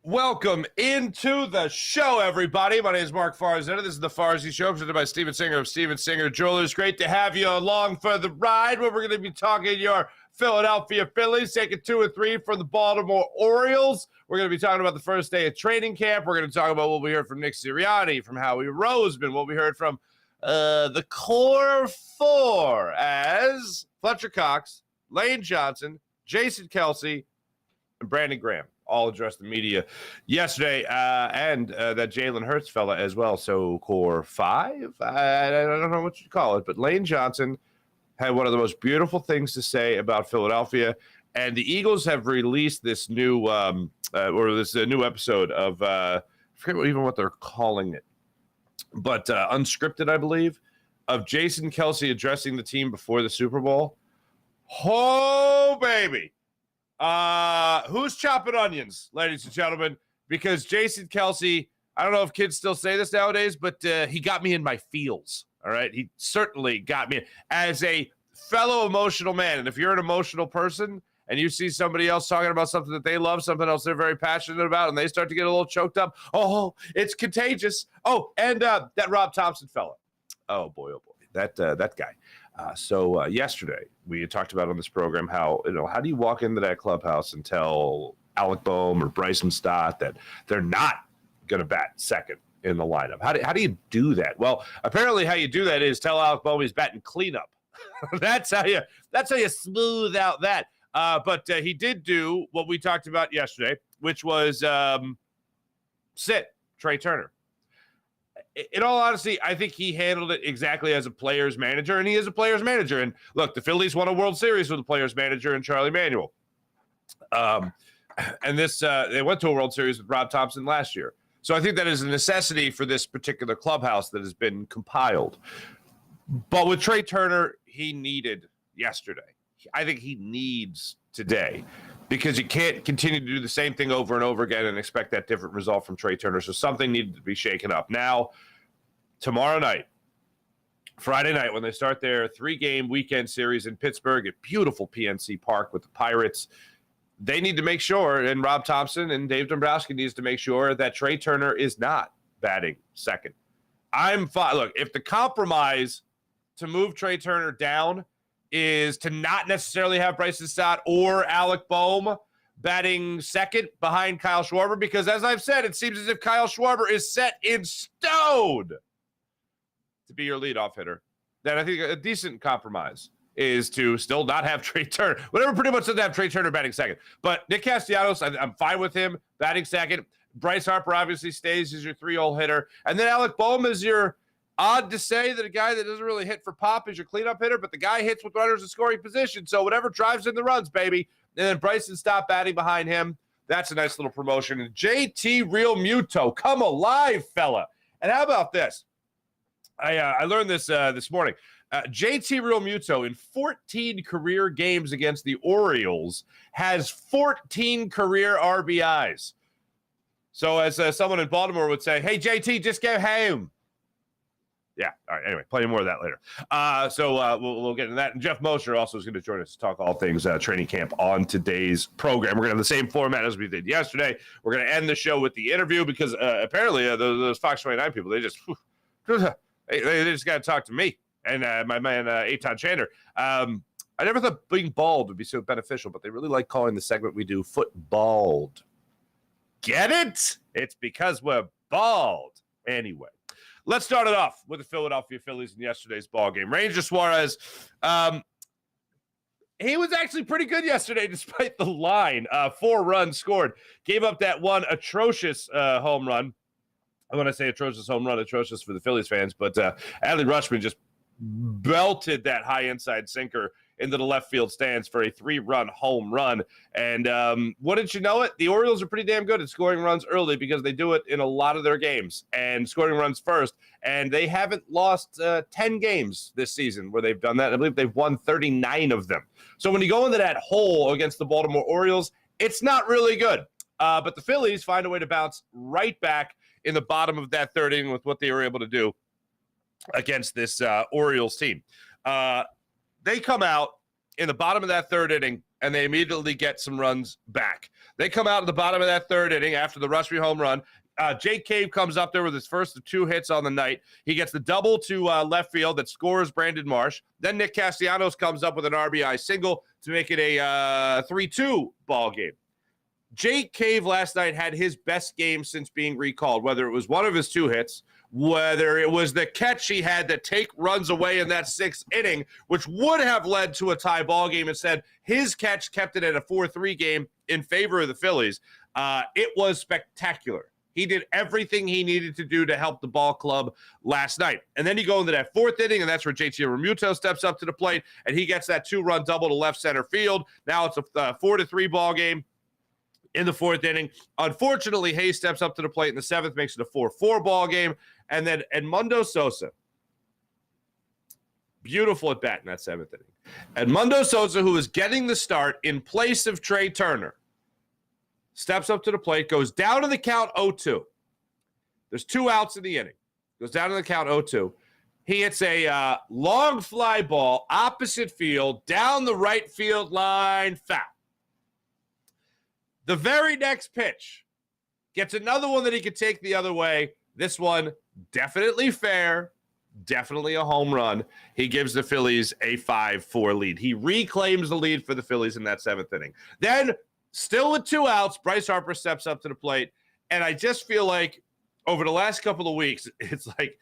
Welcome into the show, everybody. My name is Mark Farzy. This is the Farzy Show, presented by Steven Singer of Steven Singer Jewelers. Great to have you along for the ride, where we're going to be talking your Philadelphia Phillies, taking 2 and 3 from the Baltimore Orioles. We're going to be talking about the first day of training camp. We're going to talk about what we heard from Nick Sirianni, from Howie Roseman, what we heard from the core four, as Fletcher Cox, Lane Johnson, Jason Kelce, and Brandon Graham all addressed the media yesterday, and that Jalen Hurts fella as well. So core five, I don't know what you call it, but Lane Johnson had one of the most beautiful things to say about Philadelphia. And the Eagles have released this new, new episode of, I forget even what they're calling it, but unscripted, I believe, of Jason Kelce addressing the team before the Super Bowl. Oh, baby. Who's chopping onions, ladies and gentlemen? Because Jason Kelce, I don't know if kids still say this nowadays, but he got me in my feels. All right. He certainly got me as a fellow emotional man. And if you're an emotional person and you see somebody else talking about something that they love, something else they're very passionate about, and they start to get a little choked up, oh, it's contagious. Oh, and that Rob Thompson fella. Oh boy, that guy. So yesterday we had talked about on this program how do you walk into that clubhouse and tell Alec Boehm or Bryson Stott that they're not going to bat second in the lineup? How do you do that? Well, apparently how you do that is tell Alec Boehm he's batting cleanup. That's how you smooth out that. But he did do what we talked about yesterday, which was sit Trey Turner. In all honesty, I think he handled it exactly as a player's manager, and he is a player's manager. And look, the Phillies won a World Series with a player's manager and Charlie Manuel. And they went to a World Series with Rob Thompson last year. So I think that is a necessity for this particular clubhouse that has been compiled. But with Trey Turner, he needed yesterday. I think he needs today, because you can't continue to do the same thing over and over again and expect that different result from Trey Turner. So something needed to be shaken up. Now, tomorrow night, Friday night, when they start their 3-game weekend series in Pittsburgh at beautiful PNC Park with the Pirates, they need to make sure, and Rob Thompson and Dave Dombrowski needs to make sure, that Trey Turner is not batting second. I'm fine. Look, if the compromise to move Trey Turner down is to not necessarily have Bryson Stott or Alec Boehm batting second behind Kyle Schwarber, because as I've said, it seems as if Kyle Schwarber is set in stone to be your leadoff hitter, then I think a decent compromise is to still not have Trey Turner. Whatever pretty much doesn't have Trey Turner batting second. But Nick Castellanos, I'm fine with him batting second. Bryce Harper obviously stays as your 3-hole hitter. And then Alec Boehm is your, odd to say that a guy that doesn't really hit for pop is your cleanup hitter, but the guy hits with runners in scoring position. So whatever drives in the runs, baby. And then Bryson Stott batting behind him. That's a nice little promotion. And JT Real Muto, come alive, fella. And how about this? I learned this this morning. JT Real Muto, in 14 career games against the Orioles, has 14 career RBIs. So as someone in Baltimore would say, hey, JT, just go home. Yeah. All right. Anyway, plenty more of that later. So we'll get into that. And Geoff Mosher also is going to join us to talk all things training camp on today's program. We're going to have the same format as we did yesterday. We're going to end the show with the interview, because apparently those Fox 29 people, they just got to talk to me and my man Eitan Chander. I never thought being bald would be so beneficial, but they really like calling the segment we do footballed. Get it? It's because we're bald. Anyway. Let's start it off with the Philadelphia Phillies in yesterday's ball game. Ranger Suarez, he was actually pretty good yesterday despite the line. 4 runs scored. Gave up that one atrocious home run. I want to say atrocious home run, atrocious for the Phillies fans, but Adley Rutschman just belted that high inside sinker into the left field stands for a 3-run home run. And wouldn't you know it, the Orioles are pretty damn good at scoring runs early, because they do it in a lot of their games and scoring runs first. And they haven't lost 10 games this season where they've done that. I believe they've won 39 of them. So when you go into that hole against the Baltimore Orioles, it's not really good. But the Phillies find a way to bounce right back in the bottom of that third inning with what they were able to do against this Orioles team. They come out in the bottom of that third inning, and they immediately get some runs back. They come out at the bottom of that third inning after the Rusby home run. Jake Cave comes up there with his first of 2 hits on the night. He gets the double to left field that scores Brandon Mosh. Then Nick Castellanos comes up with an RBI single to make it a 3-2 ball game. Jake Cave last night had his best game since being recalled, whether it was one of his 2 hits, whether it was the catch he had to take runs away in that 6th inning, which would have led to a tie ball game. Instead, his catch kept it at a 4-3 game in favor of the Phillies. It was spectacular. He did everything he needed to do to help the ball club last night. And then you go into that 4th inning, and that's where JT Realmuto steps up to the plate, and he gets that 2-run double to left center field. Now it's a 4-3 ball game in the 4th inning. Unfortunately, Hayes steps up to the plate in the 7th, makes it a 4-4 ball game. And then Edmundo Sosa, beautiful at bat in that 7th inning. Edmundo Sosa, who is getting the start in place of Trey Turner, steps up to the plate, goes down to the count 0-2. There's 2 outs in the inning. Goes down to the count 0-2. He hits a long fly ball, opposite field, down the right field line, foul. The very next pitch gets another one that he could take the other way. This one, definitely fair, definitely a home run. He gives the Phillies a 5-4 lead. He reclaims the lead for the Phillies in that 7th inning. Then, still with 2 outs, Bryce Harper steps up to the plate, and I just feel like over the last couple of weeks, it's like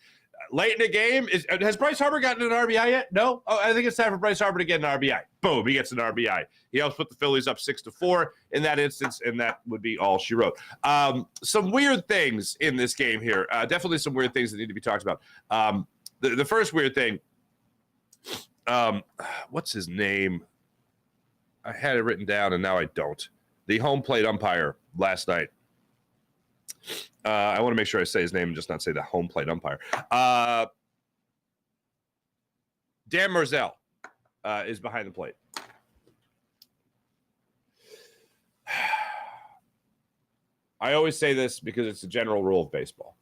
late in the game. Has Bryce Harper gotten an RBI yet? No? Oh, I think it's time for Bryce Harper to get an RBI. Boom, he gets an RBI. He helps put the Phillies up 6-4 in that instance, and that would be all she wrote. Some weird things in this game here. Definitely some weird things that need to be talked about. The first weird thing, what's his name? I had it written down, and now I don't. The home plate umpire last night. I want to make sure I say his name and just not say the home plate umpire. Dan Merzel is behind the plate. I always say this because it's a general rule of baseball.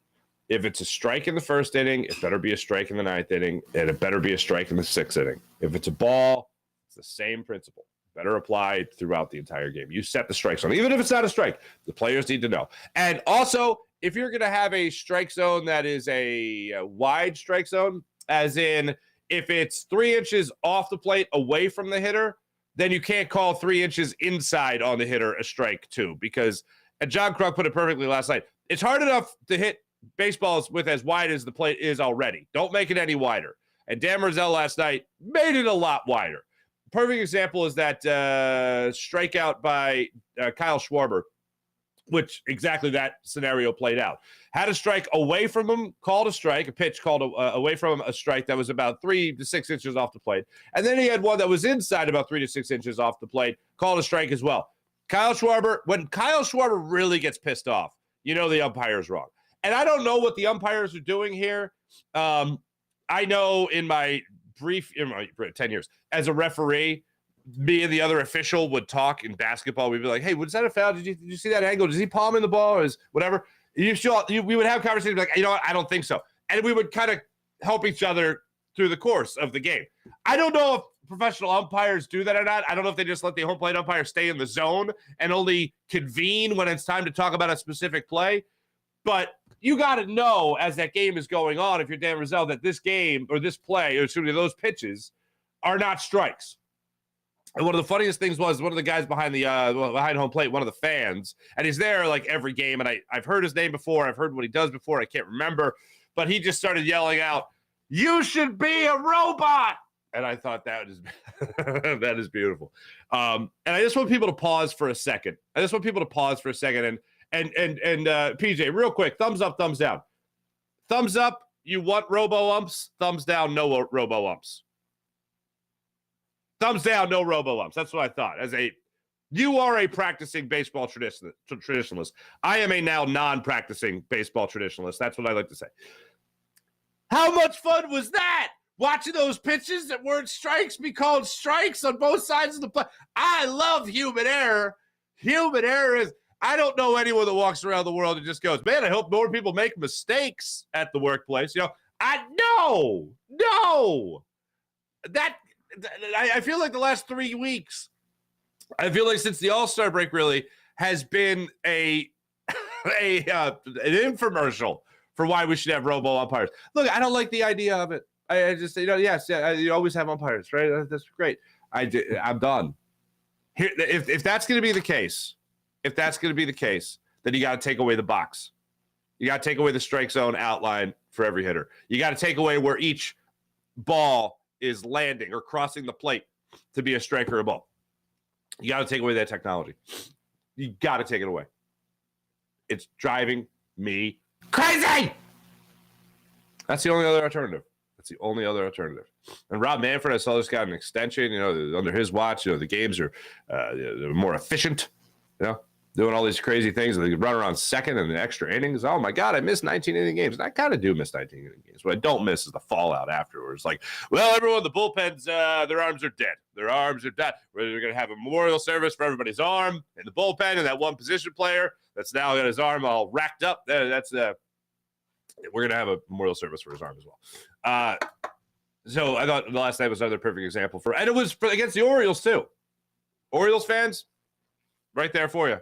If it's a strike in the 1st inning, it better be a strike in the 9th inning, and it better be a strike in the 6th inning. If it's a ball, it's the same principle. Better apply throughout the entire game. You set the strike zone. Even if it's not a strike, the players need to know. And also, if you're going to have a strike zone that is a wide strike zone, as in if it's 3 inches off the plate away from the hitter, then you can't call 3 inches inside on the hitter a strike too, because, and John Kruk put it perfectly last night, it's hard enough to hit baseballs with as wide as the plate is already. Don't make it any wider. And Dan Merzel last night made it a lot wider. Perfect example is that strikeout by Kyle Schwarber, which exactly that scenario played out. Had a strike away from him, called a strike, a pitch called away from him, a strike that was about 3 to 6 inches off the plate. And then he had one that was inside about 3 to 6 inches off the plate, called a strike as well. Kyle Schwarber, when Kyle Schwarber really gets pissed off, you know the umpire's wrong. And I don't know what the umpires are doing here. I know in my 10 years as a referee, me and the other official would talk in basketball. We'd be like, hey, was that a foul? Did you see that angle? Does he palm in the ball or is whatever? We would have conversations like, you know what? I don't think so. And we would kind of help each other through the course of the game. I don't know if professional umpires do that or not. I don't know if they just let the home plate umpire stay in the zone and only convene when it's time to talk about a specific play. But you got to know as that game is going on, if you're Dan Rizzo, that this game or this play, or excuse me, those pitches are not strikes. And one of the funniest things was one of the guys behind the behind home plate, one of the fans, and he's there like every game. And I've heard his name before. I've heard what he does before. I can't remember. But he just started yelling out, "You should be a robot." And I thought that is that is beautiful. And I just want people to pause for a second. And PJ, real quick, thumbs up, thumbs down. Thumbs up, you want robo-umps. Thumbs down, no robo-umps. Thumbs down, no robo-umps. That's what I thought. You are a practicing baseball traditionalist. I am a now non-practicing baseball traditionalist. That's what I like to say. How much fun was that? Watching those pitches that weren't strikes be called strikes on both sides of the play. I love human error. Human error is, I don't know anyone that walks around the world and just goes, man, I hope more people make mistakes at the workplace. You know, no. That I feel like the last 3 weeks, I feel like since the All-Star break really has been an infomercial for why we should have robo umpires. Look, I don't like the idea of it. I just, yes, you always have umpires, right? That's great. I'm done. Here, if that's going to be the case, then you got to take away the box. You got to take away the strike zone outline for every hitter. You got to take away where each ball is landing or crossing the plate to be a strike or a ball. You got to take away that technology. You got to take it away. It's driving me crazy. That's the only other alternative. And Rob Manfred, I saw this got an extension, under his watch. The games are they're more efficient, doing all these crazy things. They run around second and the extra innings. Oh, my God, I missed 19-inning games. And I kind of do miss 19-inning games. What I don't miss is the fallout afterwards. Like, well, everyone, the bullpens, their arms are dead. We're going to have a memorial service for everybody's arm in the bullpen and that one position player that's now got his arm all racked up. We're going to have a memorial service for his arm as well. So I thought the last night was another perfect example and it was against the Orioles too. Orioles fans, right there for you.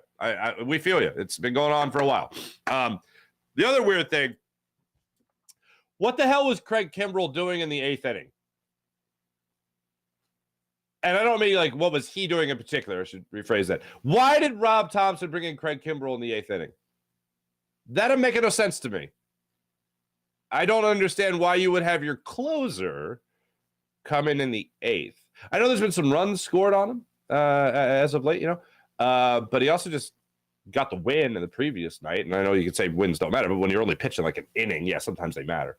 We feel you. It's been going on for a while. The other weird thing, what the hell was Craig Kimbrell doing in the 8th inning? And I don't mean like what was he doing in particular. I should rephrase that. Why did Rob Thompson bring in Craig Kimbrell in the 8th inning? That didn't make no sense to me. I don't understand why you would have your closer come in the 8th. I know there's been some runs scored on him as of late, but he also just got the win in the previous night. And I know you could say wins don't matter, but when you're only pitching like an inning, yeah, sometimes they matter.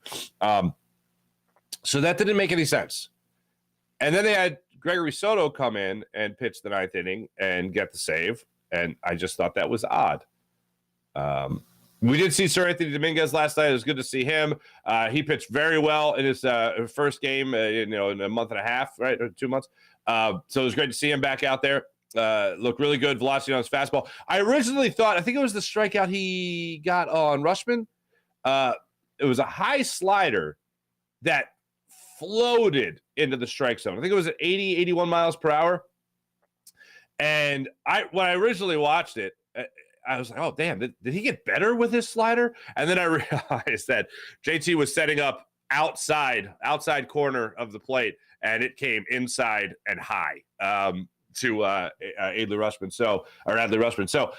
So that didn't make any sense. And then they had Gregory Soto come in and pitch the 9th inning and get the save. And I just thought that was odd. We did see Sir Anthony Dominguez last night. It was good to see him. He pitched very well in his first game, in a month and a half, right, or 2 months. So it was great to see him back out there. Looked really good, velocity on his fastball. I originally thought, I think it was the strikeout he got on Rushman. It was a high slider that floated into the strike zone. I think it was at 80, 81 miles per hour. And when I originally watched it, I was like, oh, damn, did he get better with his slider? And then I realized that JT was setting up outside corner of the plate, and it came inside and high to Adley Rutschman. Adley Rutschman. So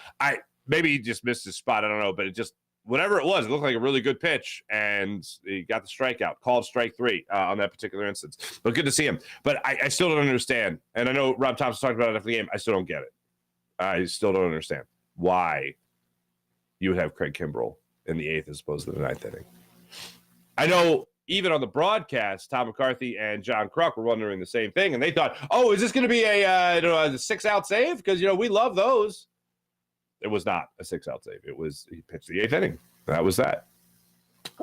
maybe he just missed his spot. I don't know, but it just, whatever it was, it looked like a really good pitch, and he got the strikeout, called strike 3 on that particular instance. But good to see him. But I still don't understand. And I know Rob Thompson talked about it after the game. I still don't get it. I still don't understand why you would have Craig Kimbrell in the 8th as opposed to the 9th inning. I know even on the broadcast, Tom McCarthy and John Kruk were wondering the same thing, and they thought, oh, is this going to be a 6-out save? Because, we love those. It was not a 6-out save. He pitched the 8th inning. That was that.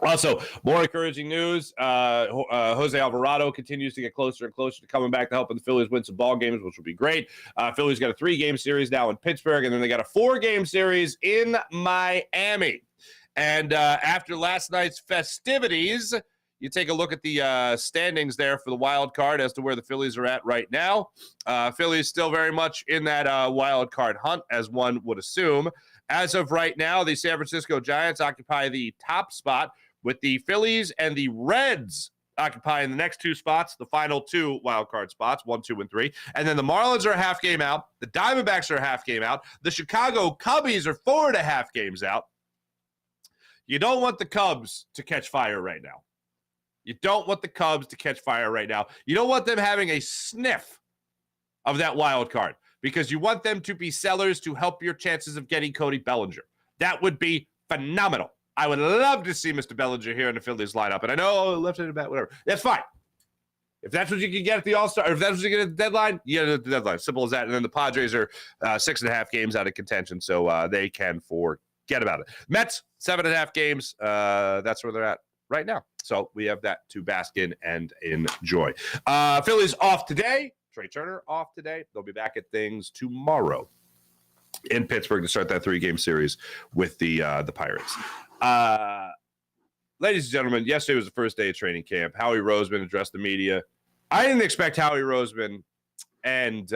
Also, more encouraging news. Jose Alvarado continues to get closer and closer to coming back to helping the Phillies win some ball games, which will be great. Phillies got a 3-game series now in Pittsburgh, and then they got a 4-game series in Miami. And after last night's festivities, you take a look at the standings there for the wild card as to where the Phillies are at right now. Phillies still very much in that wild card hunt, as one would assume. As of right now, the San Francisco Giants occupy the top spot, with the Phillies and the Reds occupying the next 2 spots, the final 2 wild card spots, 1, 2, and 3. And then the Marlins are a half game out. The Diamondbacks are a half game out. The Chicago Cubbies are 4.5 games out. You don't want the Cubs to catch fire right now. You don't want the Cubs to catch fire right now. You don't want them having a sniff of that wild card, because you want them to be sellers to help your chances of getting Cody Bellinger. That would be phenomenal. I would love to see Mr. Bellinger here in the Phillies lineup. And I know left-handed bat, whatever. That's fine. If that's what you can get at the All-Star, or if that's what you get at the deadline, you get it at the deadline. Simple as that. And then the Padres are 6.5 games out of contention, so they can forget about it. Mets, 7.5 games. That's where they're at right now. So we have that to bask in and enjoy. Phillies off today. Trey Turner off today. They'll be back at things tomorrow in Pittsburgh to start that 3-game series with the Pirates. Ladies and gentlemen, yesterday was the first day of training camp. Howie Roseman addressed the media. I didn't expect Howie Roseman and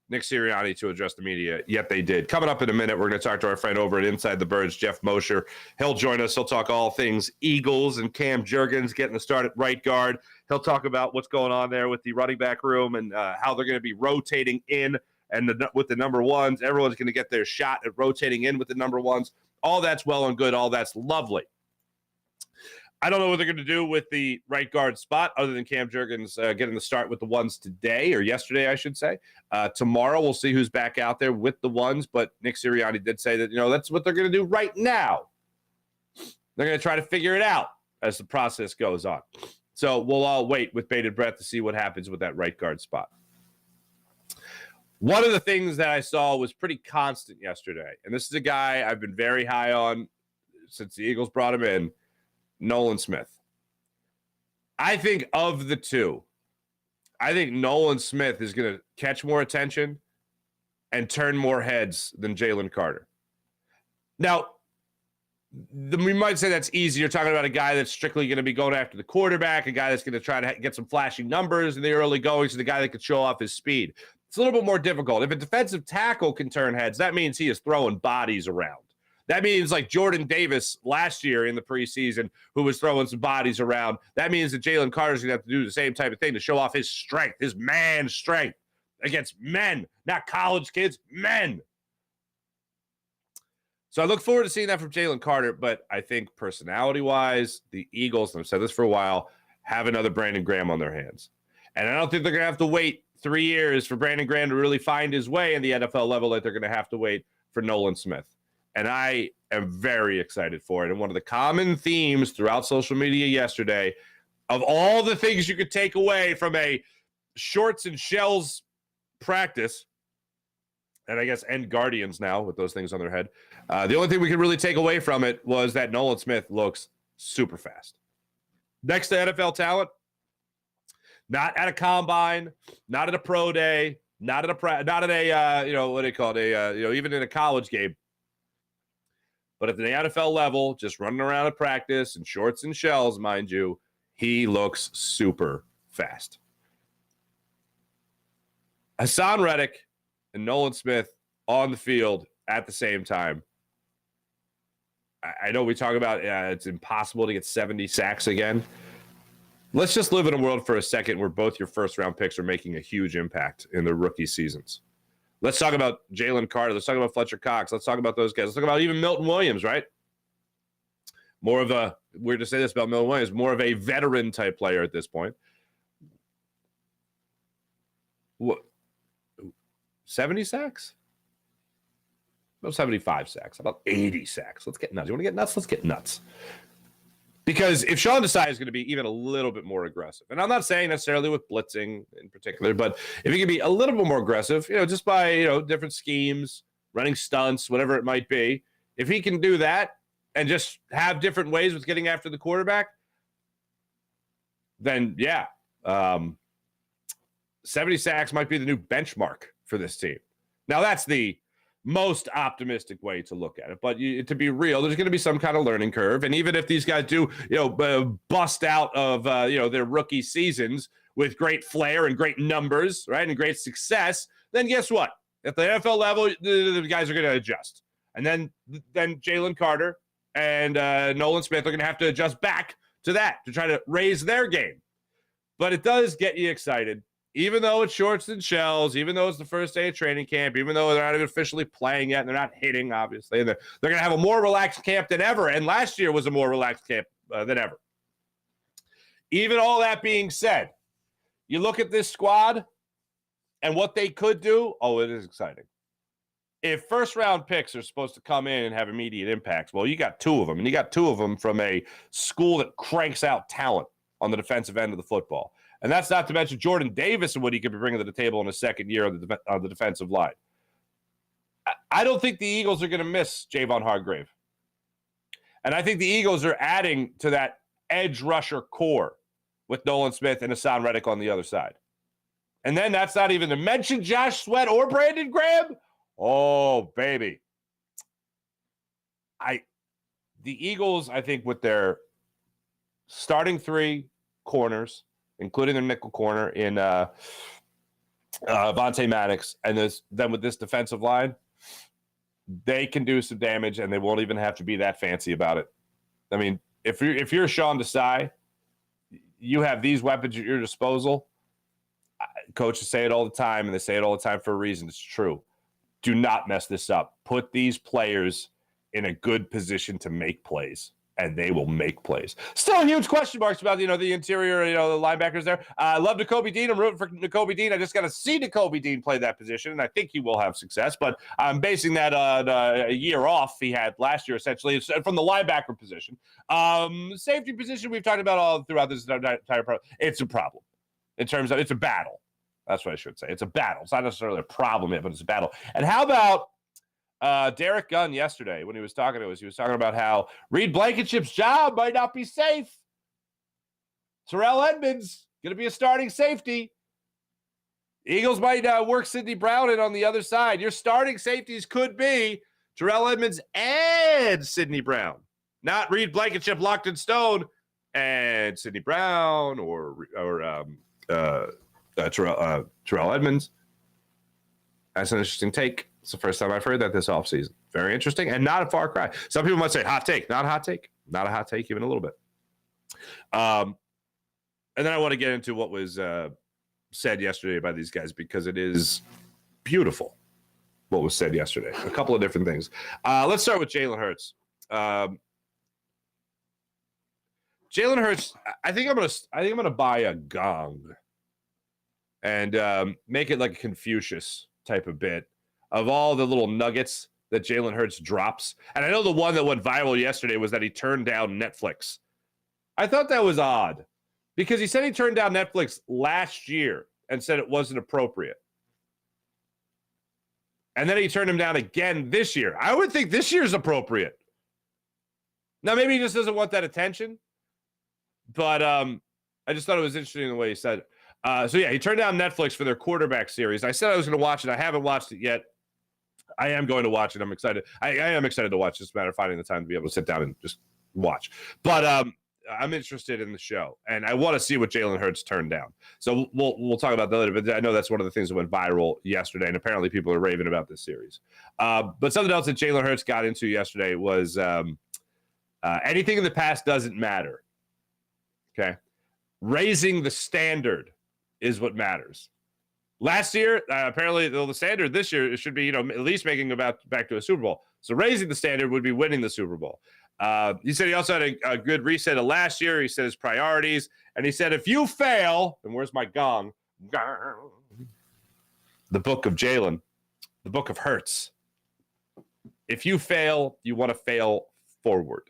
Nick Sirianni to address the media, yet they did. Coming up in a minute, we're going to talk to our friend over at Inside the Birds, Geoff Mosher. He'll join us. He'll talk all things Eagles and Cam Jurgens getting the start at right guard. He'll talk about what's going on there with the running back room and how they're going to be rotating in and with the number ones. Everyone's going to get their shot at rotating in with the number ones. All that's well and good. All that's lovely. I don't know what they're going to do with the right guard spot other than Cam Jurgens getting the start with the ones today, or yesterday, I should say. Tomorrow, we'll see who's back out there with the ones, but Nick Sirianni did say that, that's what they're going to do right now. They're going to try to figure it out as the process goes on. So we'll all wait with bated breath to see what happens with that right guard spot. One of the things that I saw was pretty constant yesterday, and this is a guy I've been very high on since the Eagles brought him in, Nolan Smith. I think of the two, I think Nolan Smith is going to catch more attention and turn more heads than Jalen Carter. Now, we might say that's easy. You're talking about a guy that's strictly going to be going after the quarterback, a guy that's going to try to get some flashy numbers in the early goings, and the guy that could show off his speed. It's a little bit more difficult. If a defensive tackle can turn heads, that means he is throwing bodies around. That means like Jordan Davis last year in the preseason, who was throwing some bodies around. That means that Jalen Carter's going to have to do the same type of thing to show off his strength, his man strength against men, not college kids, men. So I look forward to seeing that from Jalen Carter, but I think personality-wise, the Eagles, and I've said this for a while, have another Brandon Graham on their hands. And I don't think they're going to have to wait 3 years for Brandon Graham to really find his way in the NFL level like they're going to have to wait for Nolan Smith. And I am very excited for it. And one of the common themes throughout social media yesterday, of all the things you could take away from a shorts and shells practice, and I guess end Guardians now with those things on their head, the only thing we could really take away from it was that Nolan Smith looks super fast. Next to NFL talent, not at a combine, not at a pro day, not at a what do you call it, even in a college game. But at the NFL level, just running around at practice in shorts and shells, mind you, he looks super fast. Hassan Reddick and Nolan Smith on the field at the same time. I know we talk about it's impossible to get 70 sacks again. Let's just live in a world for a second where both your first-round picks are making a huge impact in their rookie seasons. Let's talk about Jalen Carter. Let's talk about Fletcher Cox. Let's talk about those guys. Let's talk about even Milton Williams, right? More of a, weird to say this about Milton Williams, more of a veteran-type player at this point. What? 70 sacks? About 75 sacks. About 80 sacks. Let's get nuts. You want to get nuts? Let's get nuts. Because if Sean Desai is going to be even a little bit more aggressive, and I'm not saying necessarily with blitzing in particular, but if he can be a little bit more aggressive, just by, different schemes, running stunts, whatever it might be, if he can do that and just have different ways with getting after the quarterback, then 70 sacks might be the new benchmark for this team. Now, that's the most optimistic way to look at it. But to be real, there's going to be some kind of learning curve. And even if these guys do, bust out of, their rookie seasons with great flair and great numbers, right, and great success, then guess what? At the NFL level, the guys are going to adjust. And then Jalen Carter and Nolan Smith are going to have to adjust back to that to try to raise their game. But it does get you excited. Even though it's shorts and shells, even though it's the first day of training camp, even though they're not even officially playing yet and they're not hitting, obviously, and they're going to have a more relaxed camp than ever, and last year was a more relaxed camp than ever. Even all that being said, you look at this squad and what they could do, it is exciting. If first-round picks are supposed to come in and have immediate impacts, well, you got two of them, and you got two of them from a school that cranks out talent on the defensive end of the football. And that's not to mention Jordan Davis and what he could be bringing to the table in his second year on the defensive line. I don't think the Eagles are going to miss Javon Hargrave. And I think the Eagles are adding to that edge rusher core with Nolan Smith and Hassan Reddick on the other side. And then that's not even to mention Josh Sweat or Brandon Graham. Oh, baby. The Eagles, I think, with their starting three corners, including their nickel corner in Vontae Maddox, and then with this defensive line, they can do some damage, and they won't even have to be that fancy about it. I mean, if you're Sean Desai, you have these weapons at your disposal. Coaches say it all the time, and they say it all the time for a reason. It's true. Do not mess this up. Put these players in a good position to make plays, and they will make plays. Still huge question marks about, the interior, the linebackers there. I love Nakobe Dean. I'm rooting for Nakobe Dean. I just got to see Nakobe Dean play that position, and I think he will have success. But I'm basing that on a year off he had last year, essentially. It's from the linebacker position. Safety position we've talked about all throughout this entire program. It's a problem in terms of it's a battle. That's what I should say. It's a battle. It's not necessarily a problem yet, but it's a battle. And how about Derek Gunn yesterday when he was talking to us? He was talking about how Reed Blankenship's job might not be safe. Terrell Edmonds going to be a starting safety. Eagles might work Sidney Brown in on the other side. Your starting safeties could be Terrell Edmonds and Sidney Brown, not Reed Blankenship locked in stone and Sidney Brown or Terrell Edmonds. That's an interesting take. It's the first time I've heard that this offseason. Very interesting and not a far cry. Some people might say hot take. Not a hot take. Not a hot take even a little bit. And then I want to get into what was said yesterday by these guys because it is beautiful what was said yesterday. A couple of different things. Let's start with Jalen Hurts. Jalen Hurts, I think I'm gonna buy a gong and make it like a Confucius type of bit of all the little nuggets that Jalen Hurts drops. And I know the one that went viral yesterday was that he turned down Netflix. I thought that was odd because he said he turned down Netflix last year and said it wasn't appropriate. And then he turned him down again this year. I would think this year's appropriate. Now, maybe he just doesn't want that attention, but I just thought it was interesting the way he said it. So, yeah, he turned down Netflix for their quarterback series. I said I was going to watch it. I haven't watched it yet. I am going to watch it. I'm excited. I am excited to watch. It's just a matter of finding the time to be able to sit down and just watch. But I'm interested in the show, and I want to see what Jalen Hurts turned down. So we'll talk about that later. But I know that's one of the things that went viral yesterday, and apparently people are raving about this series. But something else that Jalen Hurts got into yesterday was anything in the past doesn't matter. Okay, raising the standard is what matters. Last year, apparently, the standard this year it should be, at least making about back to a Super Bowl. So raising the standard would be winning the Super Bowl. He said he also had a good reset of last year. He said his priorities, and he said if you fail, and where's my gong? The book of Jalen, the book of Hurts. If you fail, you want to fail forward.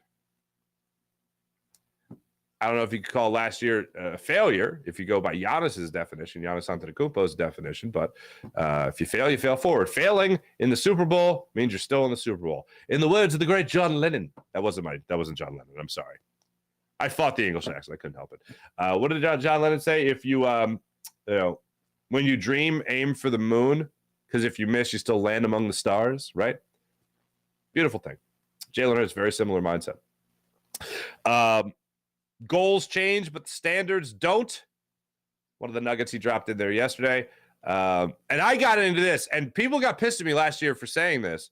I don't know if you could call last year a failure if you go by Giannis's definition, Giannis Antetokounmpo's definition. But if you fail forward. Failing in the Super Bowl means you're still in the Super Bowl. In the words of the great John Lennon, that wasn't John Lennon. I'm sorry. I fought the English accent. I couldn't help it. What did John Lennon say? If you, when you dream, aim for the moon, because if you miss, you still land among the stars. Right? Beautiful thing. Jalen Hurts, very similar mindset. Goals change, but the standards don't. One of the nuggets he dropped in there yesterday. And I got into this, and people got pissed at me last year for saying this,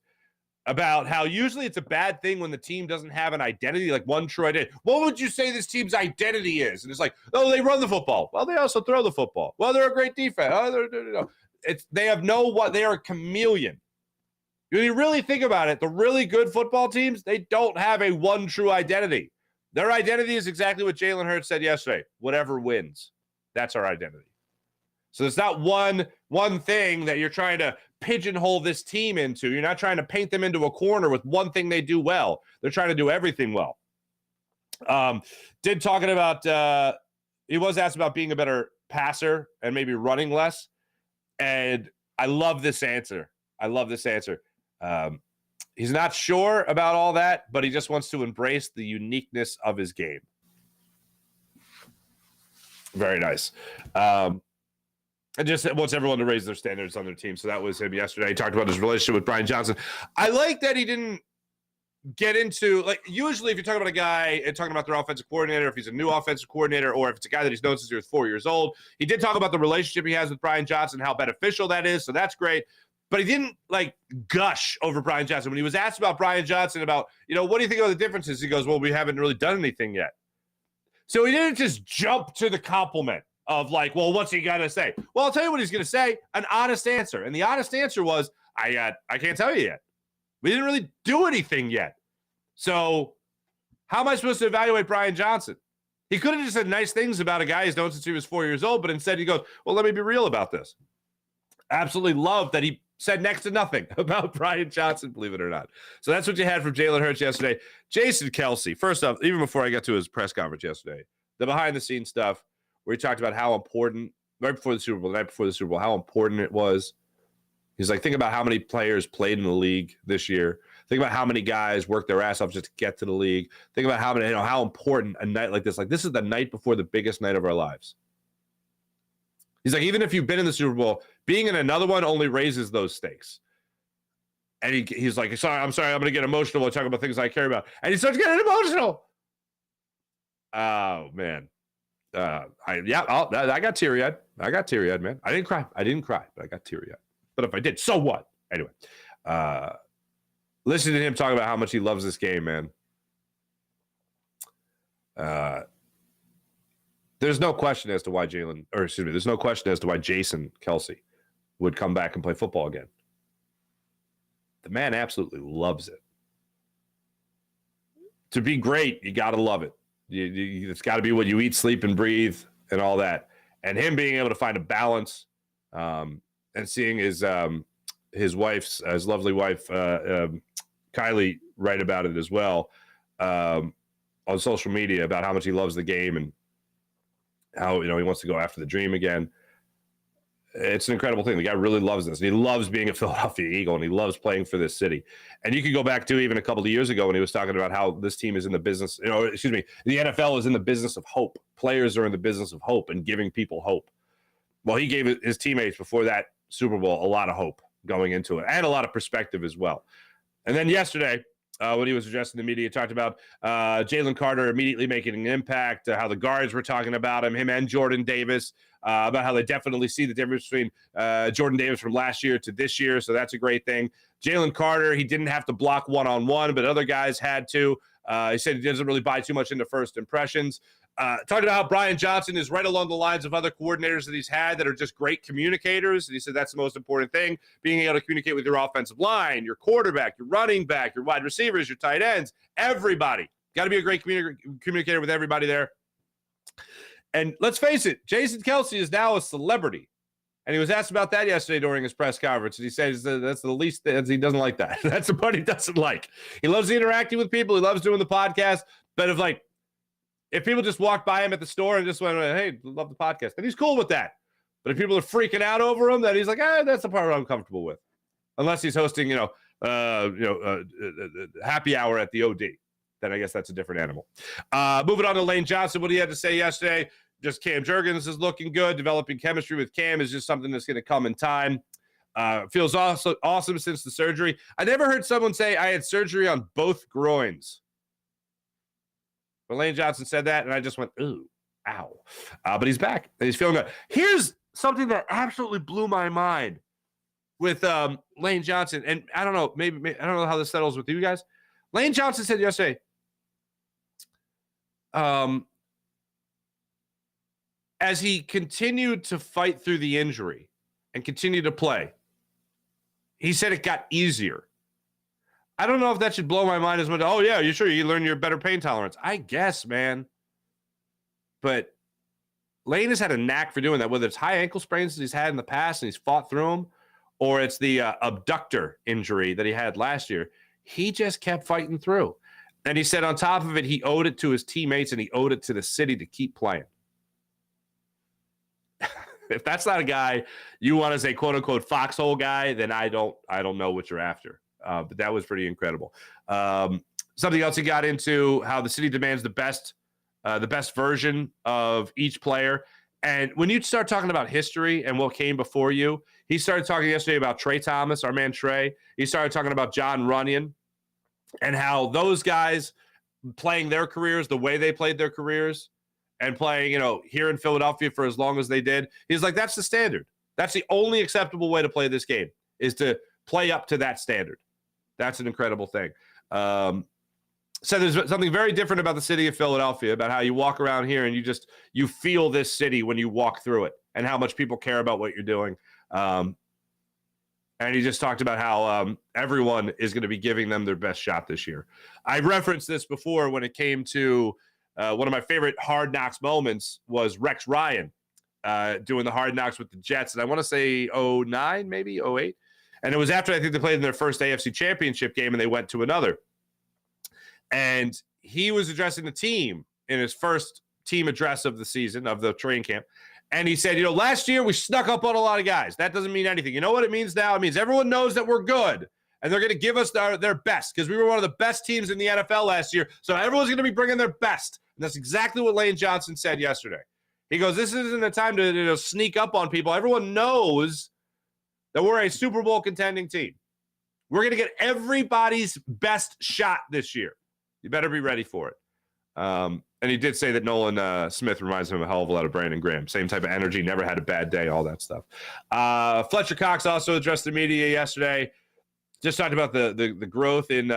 about how usually it's a bad thing when the team doesn't have an identity, like one true identity. What would you say this team's identity is? And it's like, oh, they run the football. Well, they also throw the football. Well, they're a great defense. Oh, they are a chameleon. When you really think about it, the really good football teams, they don't have a one true identity. Their identity is exactly what Jalen Hurts said yesterday. Whatever wins, that's our identity. So it's not one thing that you're trying to pigeonhole this team into. You're not trying to paint them into a corner with one thing they do well. They're trying to do everything well. Talking about, he was asked about being a better passer and maybe running less. And I love this answer. He's not sure about all that, but he just wants to embrace the uniqueness of his game. Very nice. And just wants everyone to raise their standards on their team. So that was him yesterday. He talked about his relationship with Brian Johnson. I like that he didn't get into, like, usually if you're talking about a guy and talking about their offensive coordinator, if he's a new offensive coordinator, or if it's a guy that he's known since he was 4 years old, he did talk about the relationship he has with Brian Johnson, how beneficial that is. So that's great. But he didn't like gush over Brian Johnson. When he was asked about Brian Johnson, about, what do you think of the differences? He goes, well, we haven't really done anything yet. So he didn't just jump to the compliment of like, well, what's he got to say? Well, I'll tell you what he's going to say, an honest answer. And the honest answer was, I can't tell you yet. We didn't really do anything yet. So how am I supposed to evaluate Brian Johnson? He could have just said nice things about a guy he's known since he was 4 years old, but instead he goes, well, let me be real about this. Absolutely love that he said next to nothing about Brian Johnson, believe it or not. So that's what you had from Jalen Hurts yesterday. Jason Kelce, first off, even before I got to his press conference yesterday, the behind-the-scenes stuff where he talked about how important, right before the Super Bowl, the night before the Super Bowl, how important it was. He's like, think about how many players played in the league this year. Think about how many guys worked their ass off just to get to the league. Think about how important a night like this is the night before the biggest night of our lives. He's like, even if you've been in the Super Bowl, being in another one only raises those stakes. And he's like, I'm sorry, I'm going to get emotional while talking about things I care about. And he starts getting emotional. Oh, man. I got teary-eyed. Man. I didn't cry, but I got teary-eyed. But if I did, so what? Anyway, listen to him talk about how much he loves this game, man. There's no question as to why there's no question as to why Jason Kelce would come back and play football again. The man absolutely loves it. To be great, you got to love it. It's got to be what you eat, sleep, and breathe and all that. And him being able to find a balance and seeing his lovely wife, Kylie, write about it as well on social media about how much he loves the game and how, he wants to go after the dream again. It's an incredible thing. The guy really loves this. And he loves being a Philadelphia Eagle, and he loves playing for this city. And you can go back to even a couple of years ago when he was talking about how this team is in the business, the NFL is in the business of hope. Players are in the business of hope and giving people hope. Well, he gave his teammates before that Super Bowl a lot of hope going into it and a lot of perspective as well. And then yesterday, when he was addressing the media, he talked about Jalen Carter immediately making an impact, how the guards were talking about him and Jordan Davis, about how they definitely see the difference between Jordan Davis from last year to this year. So that's a great thing. Jalen Carter, he didn't have to block one-on-one, but other guys had to. He said he doesn't really buy too much into first impressions. Talked about how Brian Johnson is right along the lines of other coordinators that he's had that are just great communicators. And he said that's the most important thing, being able to communicate with your offensive line, your quarterback, your running back, your wide receivers, your tight ends, everybody. Got to be a great communicator with everybody there. And let's face it, Jason Kelce is now a celebrity. And he was asked about that yesterday during his press conference. And he says that's the least thing. He doesn't like that. That's the part he doesn't like. He loves interacting with people. He loves doing the podcast. But if people just walked by him at the store and just went, hey, love the podcast, then he's cool with that. But if people are freaking out over him, then he's like, that's the part I'm comfortable with. Unless he's hosting, happy hour at the OD. Then I guess that's a different animal. Moving on to Lane Johnson, what he had to say yesterday. Just Cam Jurgens is looking good. Developing chemistry with Cam is just something that's going to come in time. Feels awesome since the surgery. I never heard someone say I had surgery on both groins. But Lane Johnson said that, and I just went, ooh, ow. But he's back, and he's feeling good. Here's something that absolutely blew my mind with Lane Johnson. And I don't know, maybe I don't know how this settles with you guys. Lane Johnson said yesterday, as he continued to fight through the injury and continue to play, he said it got easier. I don't know if that should blow my mind as much. Oh, yeah, you sure you learn your better pain tolerance? I guess, man. But Lane has had a knack for doing that, whether it's high ankle sprains that he's had in the past and he's fought through them, or it's the abductor injury that he had last year. He just kept fighting through. And he said on top of it, he owed it to his teammates and he owed it to the city to keep playing. If that's not a guy you want to say, quote unquote, foxhole guy, then I don't know what you're after. But that was pretty incredible. Something else he got into, how the city demands the best version of each player. And when you start talking about history and what came before you, he started talking yesterday about Trey Thomas, our man Trey. He started talking about John Runyon. and how those guys playing their careers the way they played their careers and playing, here in Philadelphia for as long as they did. He's like, that's the standard. That's the only acceptable way to play this game, is to play up to that standard. That's an incredible thing. So there's something very different about the city of Philadelphia, about how you walk around here and you feel this city when you walk through it and how much people care about what you're doing. And he just talked about how everyone is going to be giving them their best shot this year. I referenced this before when it came to one of my favorite Hard Knocks moments was Rex Ryan doing the Hard Knocks with the Jets. And I want to say 09, maybe 08. And it was after I think they played in their first AFC championship game and they went to another. And he was addressing the team in his first team address of the season, of the training camp. And he said, last year we snuck up on a lot of guys. That doesn't mean anything. You know what it means now? It means everyone knows that we're good, and they're going to give us their best, because we were one of the best teams in the NFL last year. So everyone's going to be bringing their best. And that's exactly what Lane Johnson said yesterday. He goes, this isn't a time to sneak up on people. Everyone knows that we're a Super Bowl contending team. We're going to get everybody's best shot this year. You better be ready for it. And he did say that Nolan Smith reminds him a hell of a lot of Brandon Graham. Same type of energy, never had a bad day, all that stuff. Fletcher Cox also addressed the media yesterday. Just talked about the growth in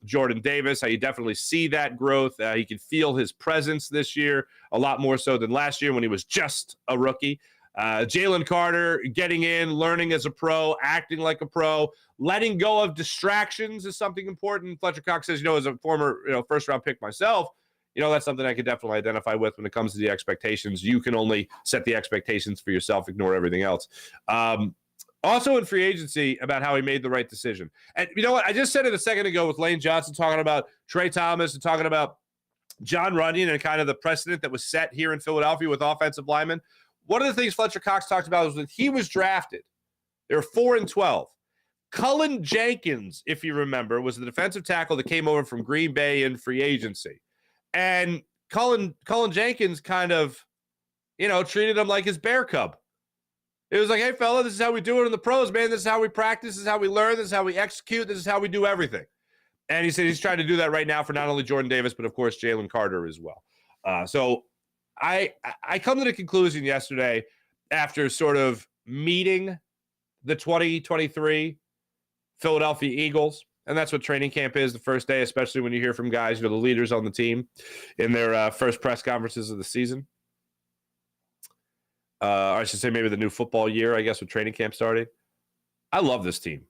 Jordan Davis, how you definitely see that growth. You can feel his presence this year a lot more so than last year when he was just a rookie. Jalen Carter getting in, learning as a pro, acting like a pro, letting go of distractions is something important. Fletcher Cox says, as a former first-round pick myself, that's something I could definitely identify with when it comes to the expectations. You can only set the expectations for yourself, ignore everything else. Also in free agency, about how he made the right decision. And you know what? I just said it a second ago with Lane Johnson talking about Trey Thomas and talking about John Runyon and kind of the precedent that was set here in Philadelphia with offensive linemen. One of the things Fletcher Cox talked about was when he was drafted, they were 4-12. Cullen Jenkins, if you remember, was the defensive tackle that came over from Green Bay in free agency. And Cullen Jenkins kind of, treated him like his bear cub. It was like, hey, fella, this is how we do it in the pros, man. This is how we practice. This is how we learn. This is how we execute. This is how we do everything. And he said he's trying to do that right now for not only Jordan Davis, but, of course, Jalen Carter as well. So I come to the conclusion yesterday, after sort of meeting the 2023 Philadelphia Eagles, and that's what training camp is the first day, especially when you hear from guys, the leaders on the team in their first press conferences of the season. Or I should say maybe the new football year, I guess, with training camp starting. I love this team.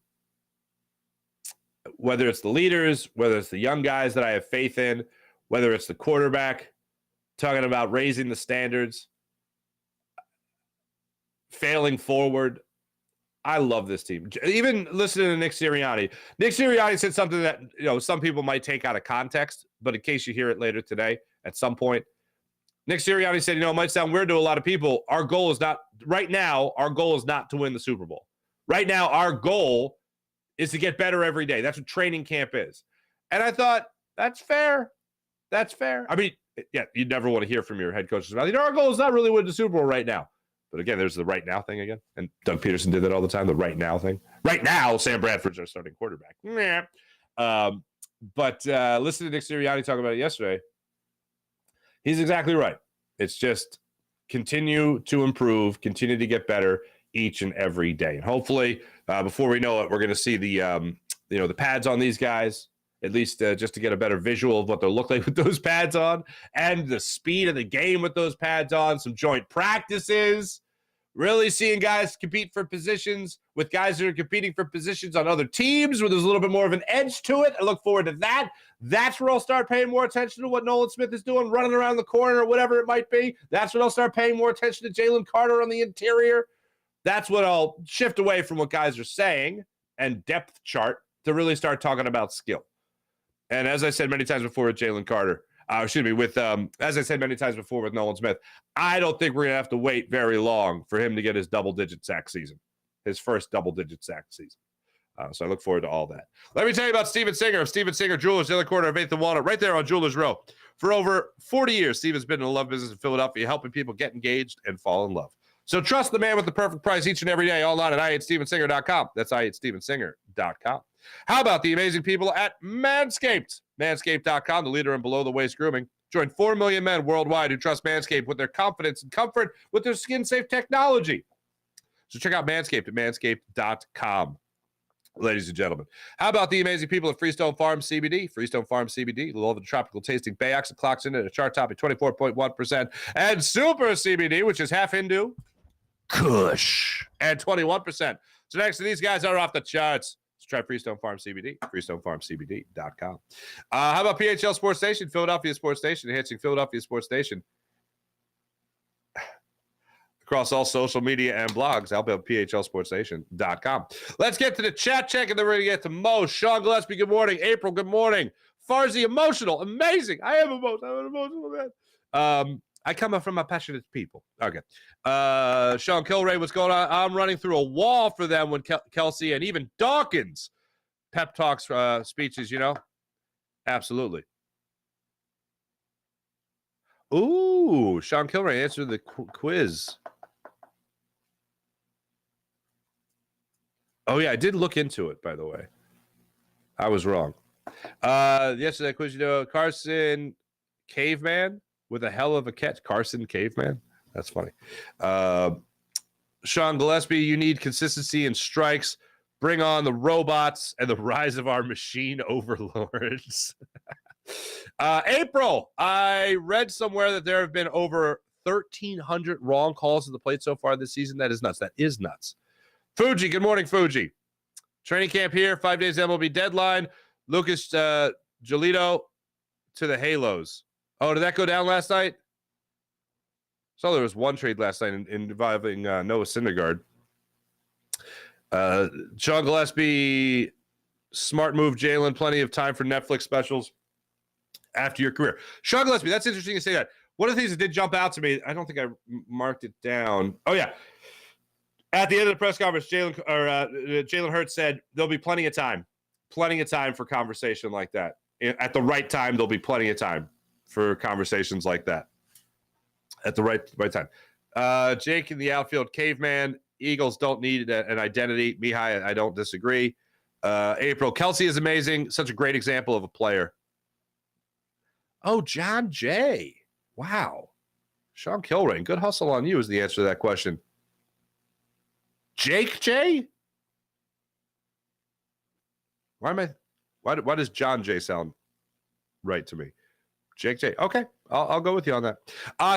Whether it's the leaders, whether it's the young guys that I have faith in, whether it's the quarterback, talking about raising the standards, failing forward. I love this team. Even listening to Nick Sirianni. Nick Sirianni said something that, some people might take out of context, but in case you hear it later today at some point, Nick Sirianni said, it might sound weird to a lot of people. Our goal is not to win the Super Bowl. Right now, our goal is to get better every day. That's what training camp is. And I thought, that's fair. That's fair. I mean, yeah, you'd never want to hear from your head coach's mouth. Our goal is not really win the Super Bowl right now. But again, there's the right now thing again. And Doug Peterson did that all the time, the right now thing. Right now, Sam Bradford's our starting quarterback. But listen to Nick Sirianni talk about it yesterday. He's exactly right. It's just continue to improve, continue to get better each and every day. And hopefully, before we know it, we're going to see the pads on these guys, at least just to get a better visual of what they'll look like with those pads on, and the speed of the game with those pads on, some joint practices, really seeing guys compete for positions with guys that are competing for positions on other teams where there's a little bit more of an edge to it. I look forward to that. That's where I'll start paying more attention to what Nolan Smith is doing, running around the corner or whatever it might be. That's when I'll start paying more attention to Jalen Carter on the interior. That's what I'll shift away from what guys are saying and depth chart to really start talking about skill. And as I said many times before with Jalen Carter, as I said many times before with Nolan Smith, I don't think we're going to have to wait very long for him to get his double-digit sack season, his first double-digit sack season. So I look forward to all that. Let me tell you about Steven Singer of Steven Singer Jewelers, the other corner of 8th and Walnut, right there on Jewelers Row. For over 40 years, Steven's been in the love business in Philadelphia, helping people get engaged and fall in love. So trust the man with the perfect price each and every day online at IHateStevenSinger.com. That's IHateStevenSinger.com. How about the amazing people at Manscaped? Manscaped.com, the leader in below-the-waist grooming. Join 4 million men worldwide who trust Manscaped with their confidence and comfort with their skin-safe technology. So check out Manscaped at Manscaped.com. Ladies and gentlemen, how about the amazing people at Freestone Farm CBD? Freestone Farm CBD, love the tropical tasting Bayox, clocks in at a chart topping 24.1%, and Super CBD, which is half Hindu, Kush, and 21%. So next to these guys are off the charts. Let's try Freestone Farm CBD, FreestoneFarmCBD.com. How about PHL Sports Station, Philadelphia Sports Station, enhancing Philadelphia Sports Station across all social media and blogs. How about PHLSportsStation.com. Let's get to the chat check, and then we're going to get to Mosh. Sean Gillespie, good morning. April, good morning. Farzy, emotional. Amazing. I am emotional. I'm an emotional man. I come from a passionate people. Okay. Sean Kilray, what's going on? I'm running through a wall for them when Kelsey and even Dawkins pep talks speeches, you know? Absolutely. Ooh, Sean Kilray answered the quiz. Oh, yeah, I did look into it, by the way. I was wrong. Yesterday quiz, you know, Carson Caveman with a hell of a catch. Carson Caveman? That's funny. Sean Gillespie, you need consistency in strikes. Bring on the robots and the rise of our machine overlords. April, I read somewhere that there have been over 1,300 wrong calls at the plate so far this season. That is nuts. That is nuts. Fuji, good morning, Fuji. Training camp here, 5 days MLB deadline. Lucas Giolito to the Halos. Oh, did that go down last night? So there was one trade last night involving Noah Syndergaard. Sean Gillespie, smart move, Jalen. Plenty of time for Netflix specials after your career. Sean Gillespie, that's interesting to say that. One of the things that did jump out to me, I don't think I marked it down. Oh, yeah. At the end of the press conference, Jalen Hurts said there'll be plenty of time for conversation like that. At the right time, there'll be plenty of time for conversations like that. At the right time. Jake in the outfield, Caveman. Eagles don't need an identity. Mihai, I don't disagree. April, Kelsey is amazing. Such a great example of a player. Oh, John Jay. Wow. Sean Kilrain, good hustle on you is the answer to that question. Jake J? Why does John J sound right to me? Jake J. Okay, I'll go with you on that.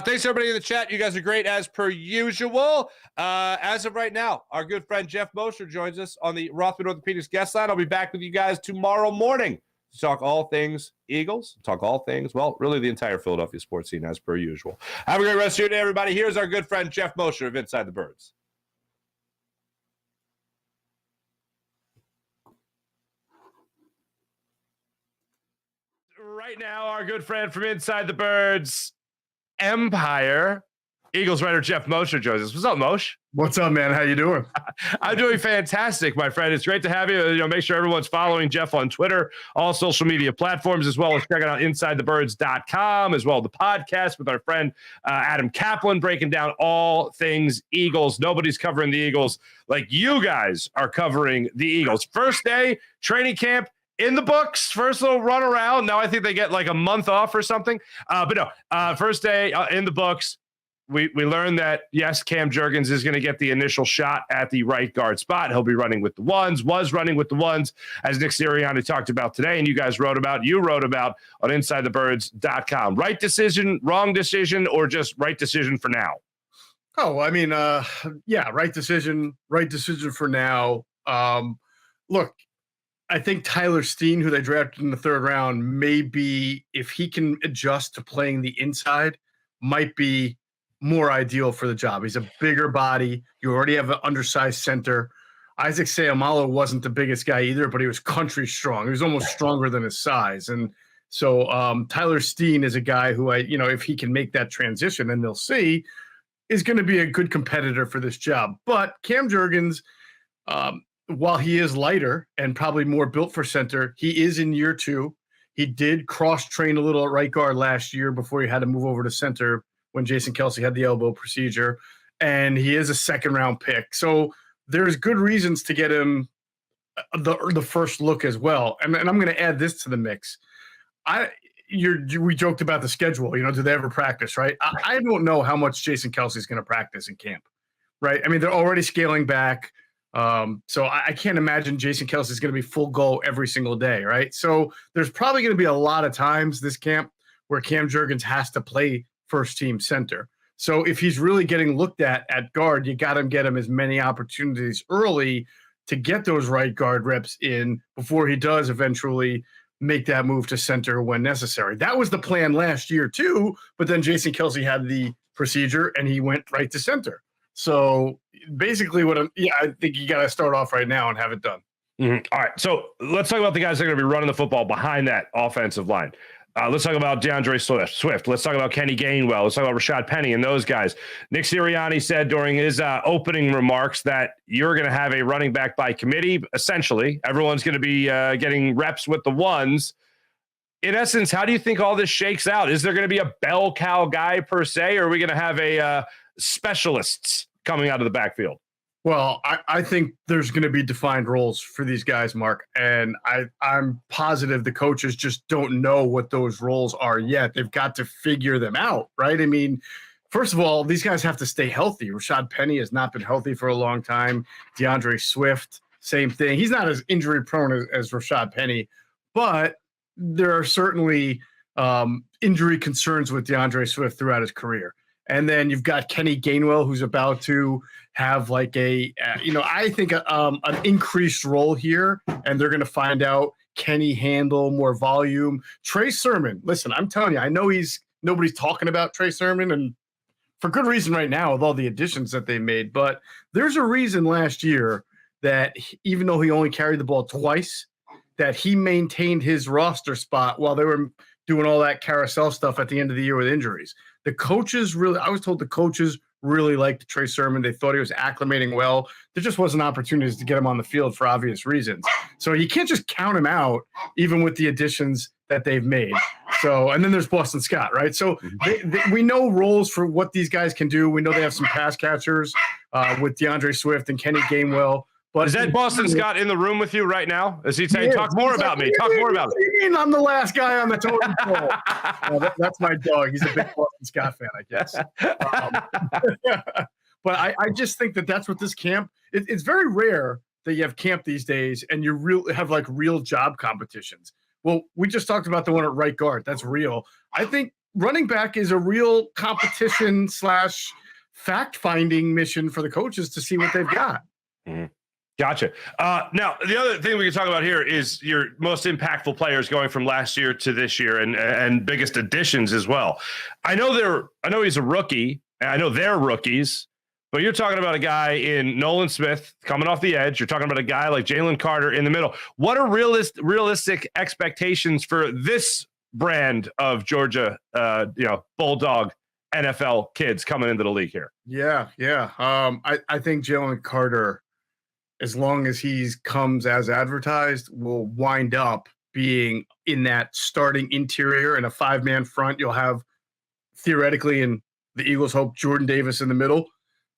Thanks everybody in the chat. You guys are great as per usual. As of right now, our good friend Geoff Mosher joins us on the Rothman Orthopedics guest line. I'll be back with you guys tomorrow morning to talk all things Eagles, talk all things, well, really the entire Philadelphia sports scene as per usual. Have a great rest of your day, everybody. Here's our good friend Geoff Mosher of Inside the Birds. Right now, our good friend from Inside the Birds Empire, Eagles writer Geoff Mosher joins us. What's up, Mosh? What's up, man? How you doing? I'm doing fantastic, my friend. It's great to have you. Make sure everyone's following Geoff on Twitter, all social media platforms, as well as checking out InsideTheBirds.com, as well as the podcast with our friend Adam Kaplan, breaking down all things Eagles. Nobody's covering the Eagles like you guys are covering the Eagles. First day, training camp, in the books, first little run around. Now I think they get like a month off or something. But no, first day in the books. We learned that, yes, Cam Jurgens is going to get the initial shot at the right guard spot. He'll be running with the ones, was running with the ones, as Nick Sirianni talked about today, and you guys wrote about on InsideTheBirds.com. Right decision, wrong decision, or just right decision for now? Oh, I mean, yeah, right decision for now. Look, I think Tyler Steen, who they drafted in the third round, maybe if he can adjust to playing the inside, might be more ideal for the job. He's a bigger body. You already have an undersized center. Isaac Seumalo wasn't the biggest guy either, but he was country strong. He was almost stronger than his size. And so Tyler Steen is a guy who if he can make that transition, and they'll see, is going to be a good competitor for this job. But Cam Jurgens, while he is lighter and probably more built for center, he is in year two. He did cross-train a little at right guard last year before he had to move over to center when Jason Kelce had the elbow procedure. and he is a second-round pick. So there's good reasons to get him the first look as well. And I'm going to add this to the mix. We joked about the schedule. Do they ever practice, right? I don't know how much Jason Kelce's going to practice in camp, right? I mean, they're already scaling back. So I can't imagine Jason Kelce is going to be full go every single day, right? So there's probably going to be a lot of times this camp where Cam Jurgens has to play first team center. So if he's really getting looked at guard, you got to get him as many opportunities early to get those right guard reps in before he does eventually make that move to center when necessary. That was the plan last year too, but then Jason Kelce had the procedure and he went right to center. So basically I think you got to start off right now and have it done. Mm-hmm. All right. So let's talk about the guys that are going to be running the football behind that offensive line. Let's talk about DeAndre Swift. Let's talk about Kenny Gainwell. Let's talk about Rashad Penny and those guys. Nick Sirianni said during his opening remarks that you're going to have a running back by committee. Essentially, everyone's going to be getting reps with the ones. In essence, how do you think all this shakes out? Is there going to be a bell cow guy per se, or are we going to have a specialists coming out of the backfield? Well, I think there's going to be defined roles for these guys, Mark, and I'm positive the coaches just don't know what those roles are yet. They've got to figure them out, right? I mean, first of all, these guys have to stay healthy. Rashad Penny has not been healthy for a long time. DeAndre Swift, same thing. He's not as injury prone as Rashad Penny, but there are certainly injury concerns with DeAndre Swift throughout his career. And then you've got Kenny Gainwell, who's about to have like I think an increased role here, and they're going to find out, can he handle more volume? Trey Sermon, listen, I'm telling you, I know nobody's talking about Trey Sermon, and for good reason right now with all the additions that they made. But there's a reason last year that even though he only carried the ball twice, that he maintained his roster spot while they were doing all that carousel stuff at the end of the year with injuries. I was told the coaches really liked Trey Sermon. They thought he was acclimating well. There just wasn't opportunities to get him on the field for obvious reasons. So you can't just count him out, even with the additions that they've made. So, and then there's Boston Scott, right? So we know roles for what these guys can do. We know they have some pass catchers with DeAndre Swift and Kenny Gainwell. But is that Boston Scott in the room with you right now? Is he saying, talk more about me? Talk more about me. I'm the last guy on the totem pole. That's my dog. He's a big Boston Scott fan, I guess. But I just think that's what this camp – it's very rare that you have camp these days and you have like real job competitions. Well, we just talked about the one at right guard. That's real. I think running back is a real competition / fact-finding mission for the coaches to see what they've got. Mm-hmm. Gotcha. Now, the other thing we can talk about here is your most impactful players going from last year to this year and biggest additions as well. I know he's a rookie, and I know they're rookies, but you're talking about a guy in Nolan Smith coming off the edge. You're talking about a guy like Jalen Carter in the middle. What are realistic expectations for this brand of Georgia, Bulldog NFL kids coming into the league here? Yeah. I think Jalen Carter, as long as he comes as advertised, will wind up being in that starting interior and a 5-man front. You'll have theoretically, and the Eagles hope, Jordan Davis in the middle,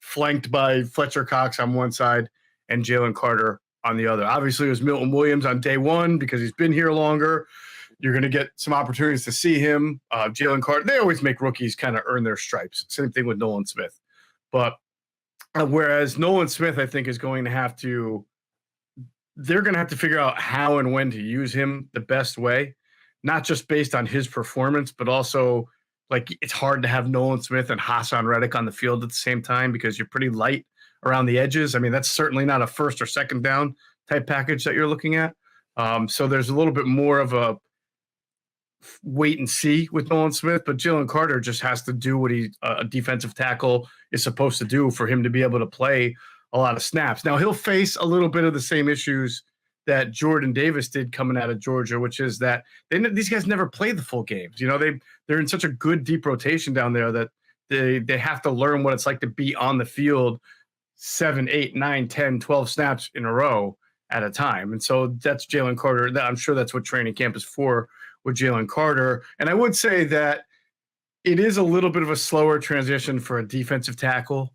flanked by Fletcher Cox on one side and Jalen Carter on the other. Obviously, it was Milton Williams on day one because he's been here longer. You're going to get some opportunities to see him. Jalen Carter, they always make rookies kind of earn their stripes. Same thing with Nolan Smith. But whereas Nolan Smith, I think, they're going to have to figure out how and when to use him the best way, not just based on his performance, but also like it's hard to have Nolan Smith and Hassan Reddick on the field at the same time because you're pretty light around the edges. I mean, that's certainly not a first or second down type package that you're looking at. So there's a little bit more of a wait and see with Nolan Smith, but Jalen Carter just has to do what a defensive tackle is supposed to do for him to be able to play a lot of snaps. Now he'll face a little bit of the same issues that Jordan Davis did coming out of Georgia, which is that these guys never play the full games. They're in such a good deep rotation down there that they have to learn what it's like to be on the field 7, 8, 9, 10, 12 snaps in a row at a time. And so that's Jalen Carter. I'm sure that's what training camp is for with Jalen Carter. And I would say that it is a little bit of a slower transition for a defensive tackle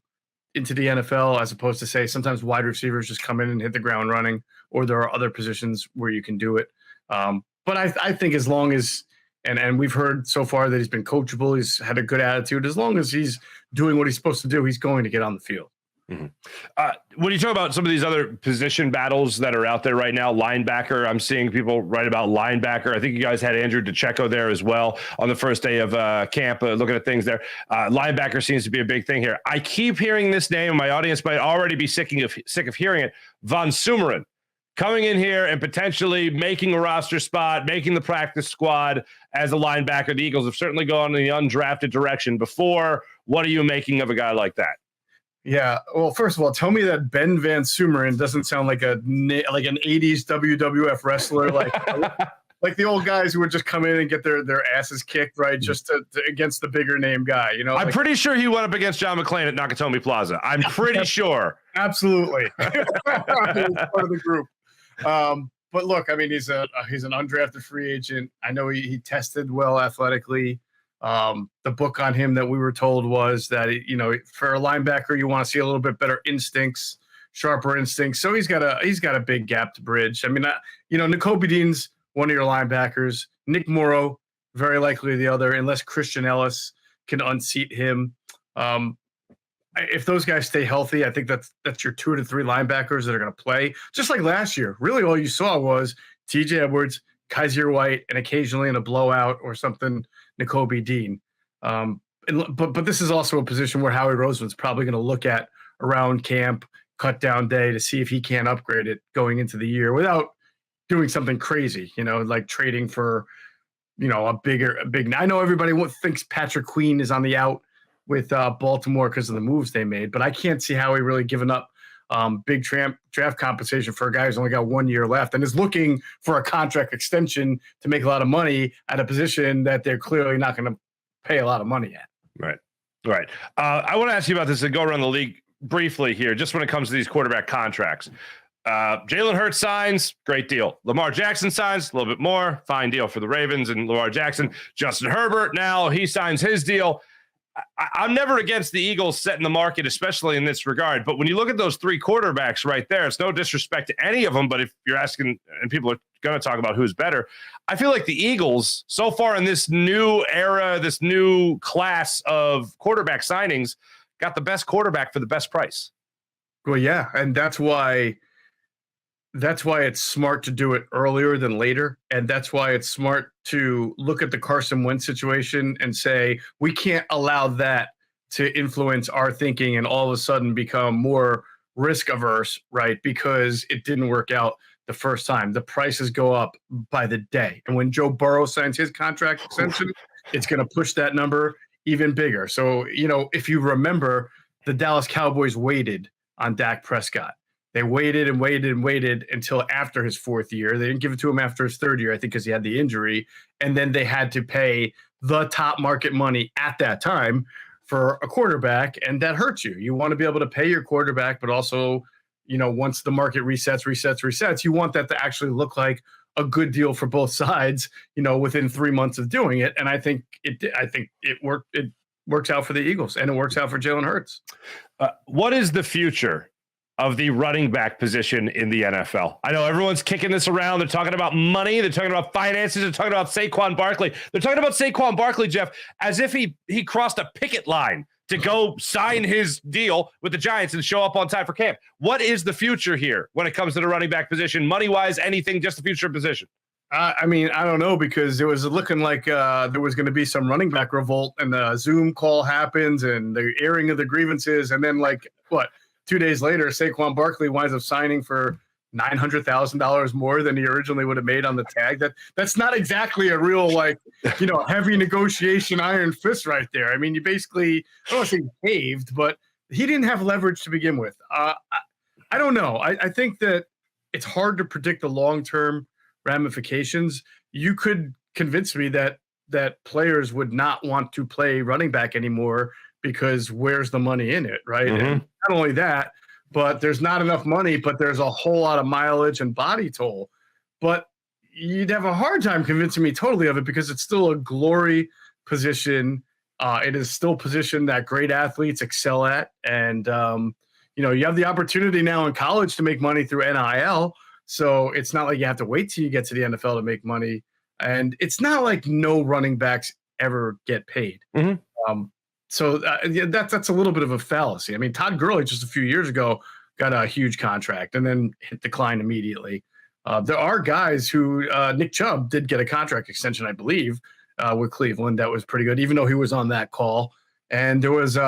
into the NFL, as opposed to, say, sometimes wide receivers just come in and hit the ground running, or there are other positions where you can do it. But I think as long as, and we've heard so far that he's been coachable, he's had a good attitude. As long as he's doing what he's supposed to do, he's going to get on the field. Mm-hmm. When you talk about some of these other position battles that are out there right now, linebacker, I'm seeing people write about linebacker. I think you guys had Andrew DeCecco there as well on the first day of camp, looking at things there. Linebacker seems to be a big thing here. I keep hearing this name. My audience might already be sick of hearing it. Von Sumeren coming in here and potentially making a roster spot, making the practice squad as a linebacker. The Eagles have certainly gone in the undrafted direction before. What are you making of a guy like that? Yeah, well, first of all, tell me that Ben Van Sumeren doesn't sound like an 80s WWF wrestler, like the old guys who would just come in and get their asses kicked, right, just to against the bigger name guy. You know, I'm pretty sure he went up against John McClane at Nakatomi Plaza. I'm pretty sure. Absolutely, he's part of the group. But look, I mean, he's an undrafted free agent. I know he tested well athletically. The book on him that we were told was that, for a linebacker, you want to see a little bit better instincts, sharper instincts. So he's got a big gap to bridge. I mean, Nakobe Dean's one of your linebackers. Nick Morrow, very likely the other, unless Christian Ellis can unseat him. If those guys stay healthy, I think that's your 2 to 3 linebackers that are going to play. Just like last year, really all you saw was T.J. Edwards, Kaiser White, and occasionally in a blowout or something, Nakobe Dean. But this is also a position where Howie Roseman's probably going to look at around camp, cut down day, to see if he can upgrade it going into the year without doing something crazy, like trading for, a big. I know everybody thinks Patrick Queen is on the out with Baltimore because of the moves they made, but I can't see Howie really giving up big draft compensation for a guy who's only got 1 year left and is looking for a contract extension to make a lot of money at a position that they're clearly not going to pay a lot of money at. Right. I want to ask you about this and go around the league briefly here, just when it comes to these quarterback contracts. Jalen Hurts signs, great deal. Lamar Jackson signs, a little bit more, fine deal for the Ravens and Lamar Jackson. Justin Herbert, now he signs his deal. I'm never against the Eagles setting the market, especially in this regard. But when you look at those 3 quarterbacks right there, it's no disrespect to any of them. But if you're asking, and people are going to talk about who's better, I feel like the Eagles, so far in this new era, this new class of quarterback signings, got the best quarterback for the best price. Well, yeah, and that's why it's smart to do it earlier than later. And that's why it's smart to look at the Carson Wentz situation and say, we can't allow that to influence our thinking and all of a sudden become more risk averse, right? Because it didn't work out the first time. The prices go up by the day. And when Joe Burrow signs his contract extension, it's going to push that number even bigger. So, if you remember, the Dallas Cowboys waited on Dak Prescott. They waited and waited and waited until after his 4th year. They didn't give it to him after his 3rd year, I think, because he had the injury. And then they had to pay the top market money at that time for a quarterback, and that hurts you. You want to be able to pay your quarterback, but also, once the market resets, you want that to actually look like a good deal for both sides, within 3 months of doing it. And I think it worked. It works out for the Eagles, and it works out for Jalen Hurts. What is the future of the running back position in the NFL? I know everyone's kicking this around. They're talking about money. They're talking about finances. They're talking about Saquon Barkley. They're talking about Saquon Barkley, Geoff, as if he crossed a picket line to go sign his deal with the Giants and show up on time for camp. What is the future here when it comes to the running back position? Money-wise, anything, just the future position? I don't know, because it was looking like there was going to be some running back revolt, and the Zoom call happens and the airing of the grievances. And then 2 days later, Saquon Barkley winds up signing for $900,000 more than he originally would have made on the tag. That's not exactly a real heavy negotiation iron fist right there. I mean, you basically, I don't want to say paved, but he didn't have leverage to begin with. I don't know. I think that it's hard to predict the long-term ramifications. You could convince me that players would not want to play running back anymore, because where's the money in it, right? Mm-hmm. And not only that, but there's not enough money, but there's a whole lot of mileage and body toll. But you'd have a hard time convincing me totally of it, because it's still a glory position. It is still a position that great athletes excel at. And, you have the opportunity now in college to make money through NIL. So it's not like you have to wait till you get to the NFL to make money. And it's not like no running backs ever get paid. So that's a little bit of a fallacy. I mean, Todd Gurley just a few years ago got a huge contract and then hit decline immediately. There are guys who Nick Chubb did get a contract extension, I believe, with Cleveland. That was pretty good, even though he was on that call. And there was,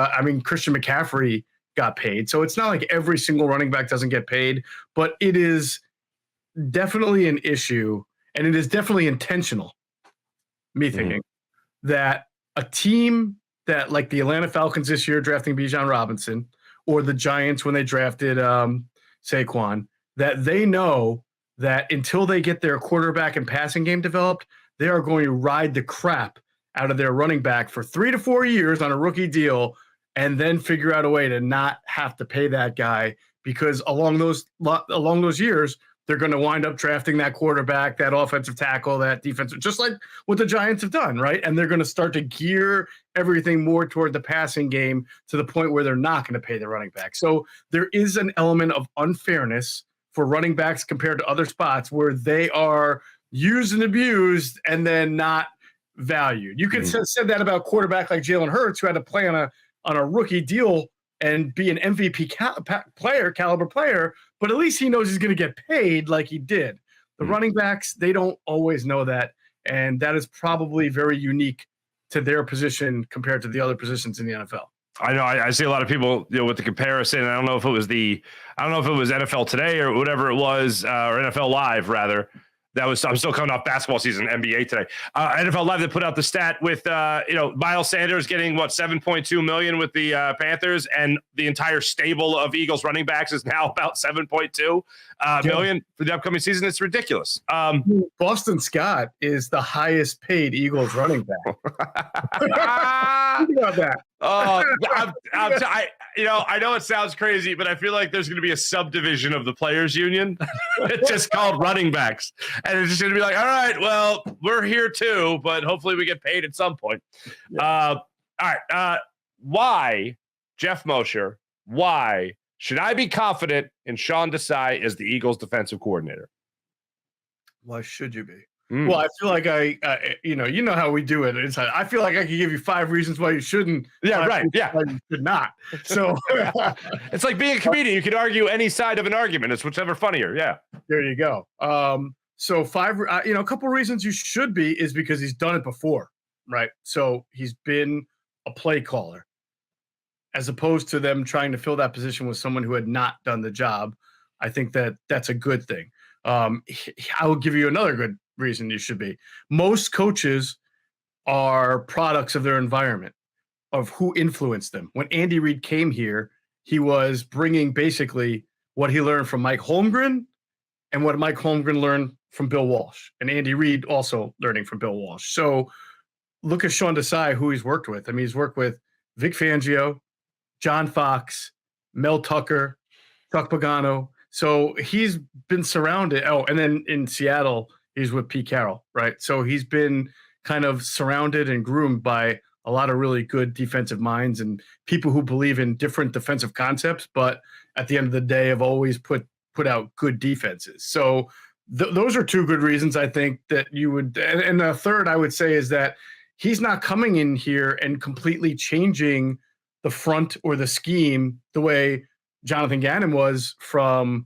Christian McCaffrey got paid. So it's not like every single running back doesn't get paid, but it is definitely an issue, and it is definitely intentional, me thinking, that a team that, like the Atlanta Falcons this year drafting Bijan Robinson, or the Giants when they drafted Saquon, that they know that until they get their quarterback and passing game developed, they are going to ride the crap out of their running back for 3 to 4 years on a rookie deal, and then figure out a way to not have to pay that guy, because along those years, they're going to wind up drafting that quarterback, that offensive tackle, that defensive, just like what the Giants have done, right? And they're going to start to gear everything more toward the passing game to the point where they're not going to pay the running back. So there is an element of unfairness for running backs compared to other spots where they are used and abused and then not valued. You could say that about quarterback like Jalen Hurts, who had to play on a rookie deal and be an MVP caliber player, but at least he knows he's going to get paid like he did. The running backs, they don't always know that, and that is probably very unique to their position compared to the other positions in the NFL. I know I see a lot of people, with the comparison. I don't know if it was NFL Today or whatever it was, or NFL Live rather. I'm still coming off basketball season, NBA today. NFL Live, they put out the stat with, Miles Sanders getting $7.2 million with the Panthers, and the entire stable of Eagles running backs is now about $7.2 million for the upcoming season. It's ridiculous. Boston Scott is the highest paid Eagles running back. Think about that. I know it sounds crazy, but I feel like there's going to be a subdivision of the players union. It's just called running backs. And it's just going to be like, all right, well, we're here too, but hopefully we get paid at some point. Yeah. All right. Why, Geoff Mosher, why should I be confident in Sean Desai as the Eagles defensive coordinator? Why should you be? Well, I feel like you know how we do it inside. I feel like I could give you 5 reasons why you shouldn't. Yeah, right. Yeah, why you should not. So it's like being a comedian. You can argue any side of an argument. It's whichever funnier. Yeah. There you go. So 5, a couple reasons you should be is because he's done it before, right? So he's been a play caller, as opposed to them trying to fill that position with someone who had not done the job. I think that's a good thing. I will give you another good reason you should be. Most coaches are products of their environment, of who influenced them. When Andy Reid came here, he was bringing basically what he learned from Mike Holmgren and what Mike Holmgren learned from Bill Walsh, and Andy Reid also learning from Bill Walsh. So look at Sean Desai, who he's worked with. I mean, he's worked with Vic Fangio, John Fox, Mel Tucker, Chuck Pagano. So he's been surrounded. Oh, and then in Seattle, he's with Pete Carroll, right? So he's been kind of surrounded and groomed by a lot of really good defensive minds and people who believe in different defensive concepts, but at the end of the day have always put out good defenses. So those are 2 good reasons I think that you would. And the third I would say is that he's not coming in here and completely changing the front or the scheme the way Jonathan Gannon was from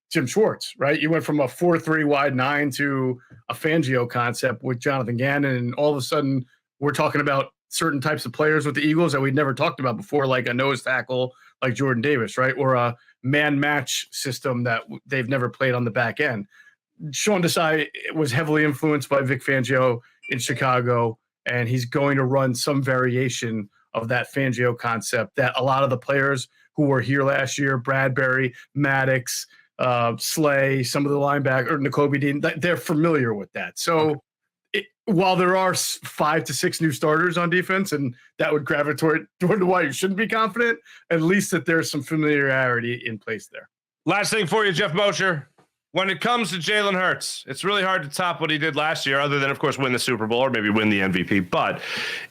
Jim Schwartz, right? You went from a 4-3 wide 9 to a Fangio concept with Jonathan Gannon, and all of a sudden we're talking about certain types of players with the Eagles that we'd never talked about before, like a nose tackle like Jordan Davis, right? Or a man match system that they've never played on the back end. Sean Desai was heavily influenced by Vic Fangio in Chicago, and he's going to run some variation of that Fangio concept that a lot of the players who were here last year, Bradbury, Maddox, Slay, some of the linebackers, or N'Kobe Dean, they're familiar with that. So while there are 5 to 6 new starters on defense, and that would gravitate toward why you shouldn't be confident, at least that there's some familiarity in place there. Last thing for you, Geoff Mosher. When it comes to Jalen Hurts, it's really hard to top what he did last year, other than, of course, win the Super Bowl or maybe win the MVP. But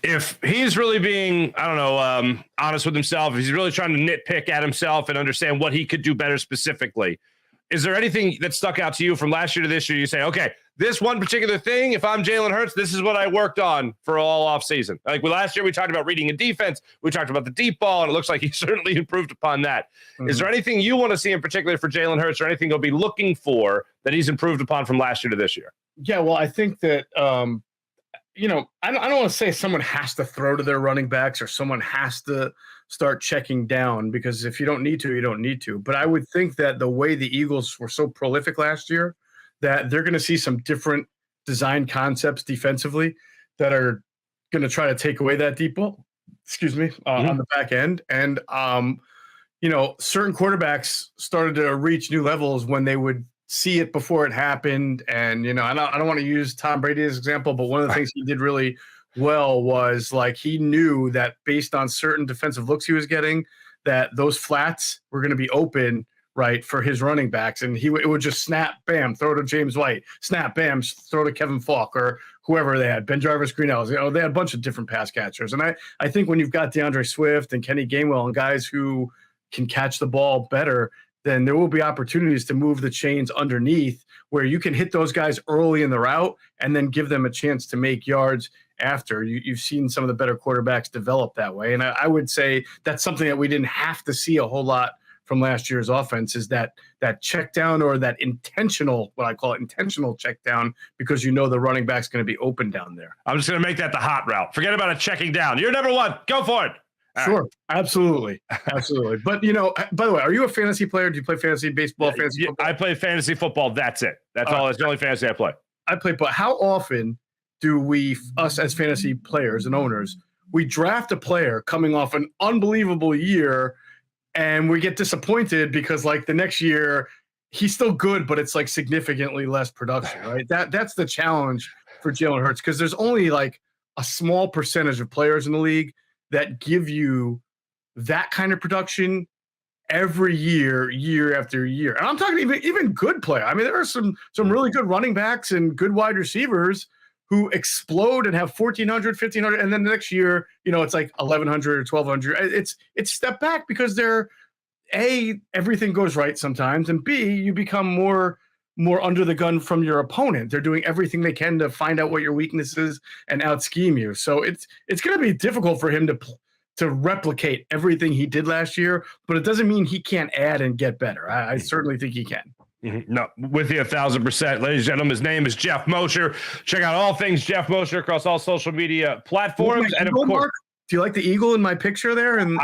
if he's really being, honest with himself, if he's really trying to nitpick at himself and understand what he could do better specifically, is there anything that stuck out to you from last year to this year? You say, okay, this one particular thing, if I'm Jalen Hurts, this is what I worked on for all offseason. Like last year, we talked about reading a defense. We talked about the deep ball, and it looks like he certainly improved upon that. Mm-hmm. Is there anything you want to see in particular for Jalen Hurts, or anything you'll be looking for that he's improved upon from last year to this year? Yeah, well, I think that, I don't want to say someone has to throw to their running backs or someone has to start checking down, because if you don't need to, you don't need to. But I would think that the way the Eagles were so prolific last year, that they're going to see some different design concepts defensively that are going to try to take away that deep ball, on the back end. And, certain quarterbacks started to reach new levels when they would see it before it happened. And, I don't want to use Tom Brady as an example, but one of the things he did really well was like he knew that based on certain defensive looks he was getting, that those flats were going to be open, right, for his running backs. And it would just snap, bam, throw to James White, snap, bam, throw to Kevin Falk or whoever they had, Ben Jarvis, Greenells. They had a bunch of different pass catchers. And I think when you've got DeAndre Swift and Kenny Gainwell and guys who can catch the ball better, then there will be opportunities to move the chains underneath where you can hit those guys early in the route and then give them a chance to make yards after. You've seen some of the better quarterbacks develop that way. And I would say that's something that we didn't have to see a whole lot from last year's offense, is that check down, or that intentional, what I call it, intentional check down, because the running back's going to be open down there. I'm just going to make that the hot route. Forget about it checking down. You're number one. Go for it. Sure. Right. Absolutely. Absolutely. But, by the way, are you a fantasy player? Do you play fantasy baseball, fantasy football? I play fantasy football. That's it. That's all. That's the only fantasy I play. But how often do us as fantasy players and owners, we draft a player coming off an unbelievable year and we get disappointed because like the next year he's still good, but it's like significantly less production, right? That's the challenge for Jalen Hurts, because there's only like a small percentage of players in the league that give you that kind of production every year, year after year. And I'm talking even good play. I mean, there are some really good running backs and good wide receivers who explode and have 1,400, 1,500, and then the next year, it's like 1,100 or 1,200. It's step back because they're everything goes right sometimes, and B, you become more under the gun from your opponent. They're doing everything they can to find out what your weakness is and out scheme you. So it's going to be difficult for him to replicate everything he did last year, but it doesn't mean he can't add and get better. I certainly think he can. Mm-hmm. No, with you 1,000%. Ladies and gentlemen, his name is Geoff Mosher. Check out all things Geoff Mosher across all social media platforms. And of course, Mark, do you like the eagle in my picture there? And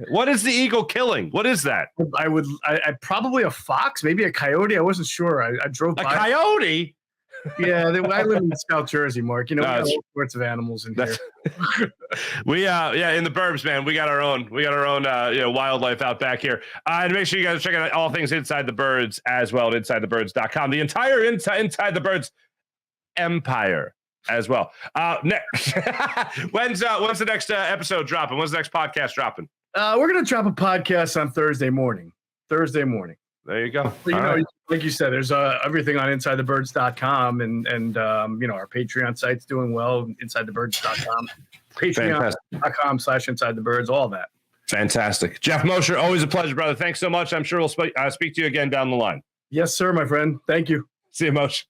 what is the eagle killing? What is that? I probably a fox, maybe a coyote. I wasn't sure. I drove by. A coyote? Yeah, I live in South Jersey, Mark. We got all sorts of animals in here. We in the burbs, man. We got our own wildlife out back here. And make sure you guys check out all things Inside the Birds as well at InsideTheBirds.com. The entire Inside the Birds empire as well. Next, when's the next episode dropping? When's the next podcast dropping? We're gonna drop a podcast on Thursday morning. There you go. Like you said, there's everything on InsideTheBirds.com and our Patreon site's doing well. InsideTheBirds.com, Patreon.com/InsideTheBirds, all that. Fantastic. Geoff Mosher, always a pleasure, brother. Thanks so much. I'm sure we'll speak to you again down the line. Yes, sir, my friend. Thank you. See you, Mosh.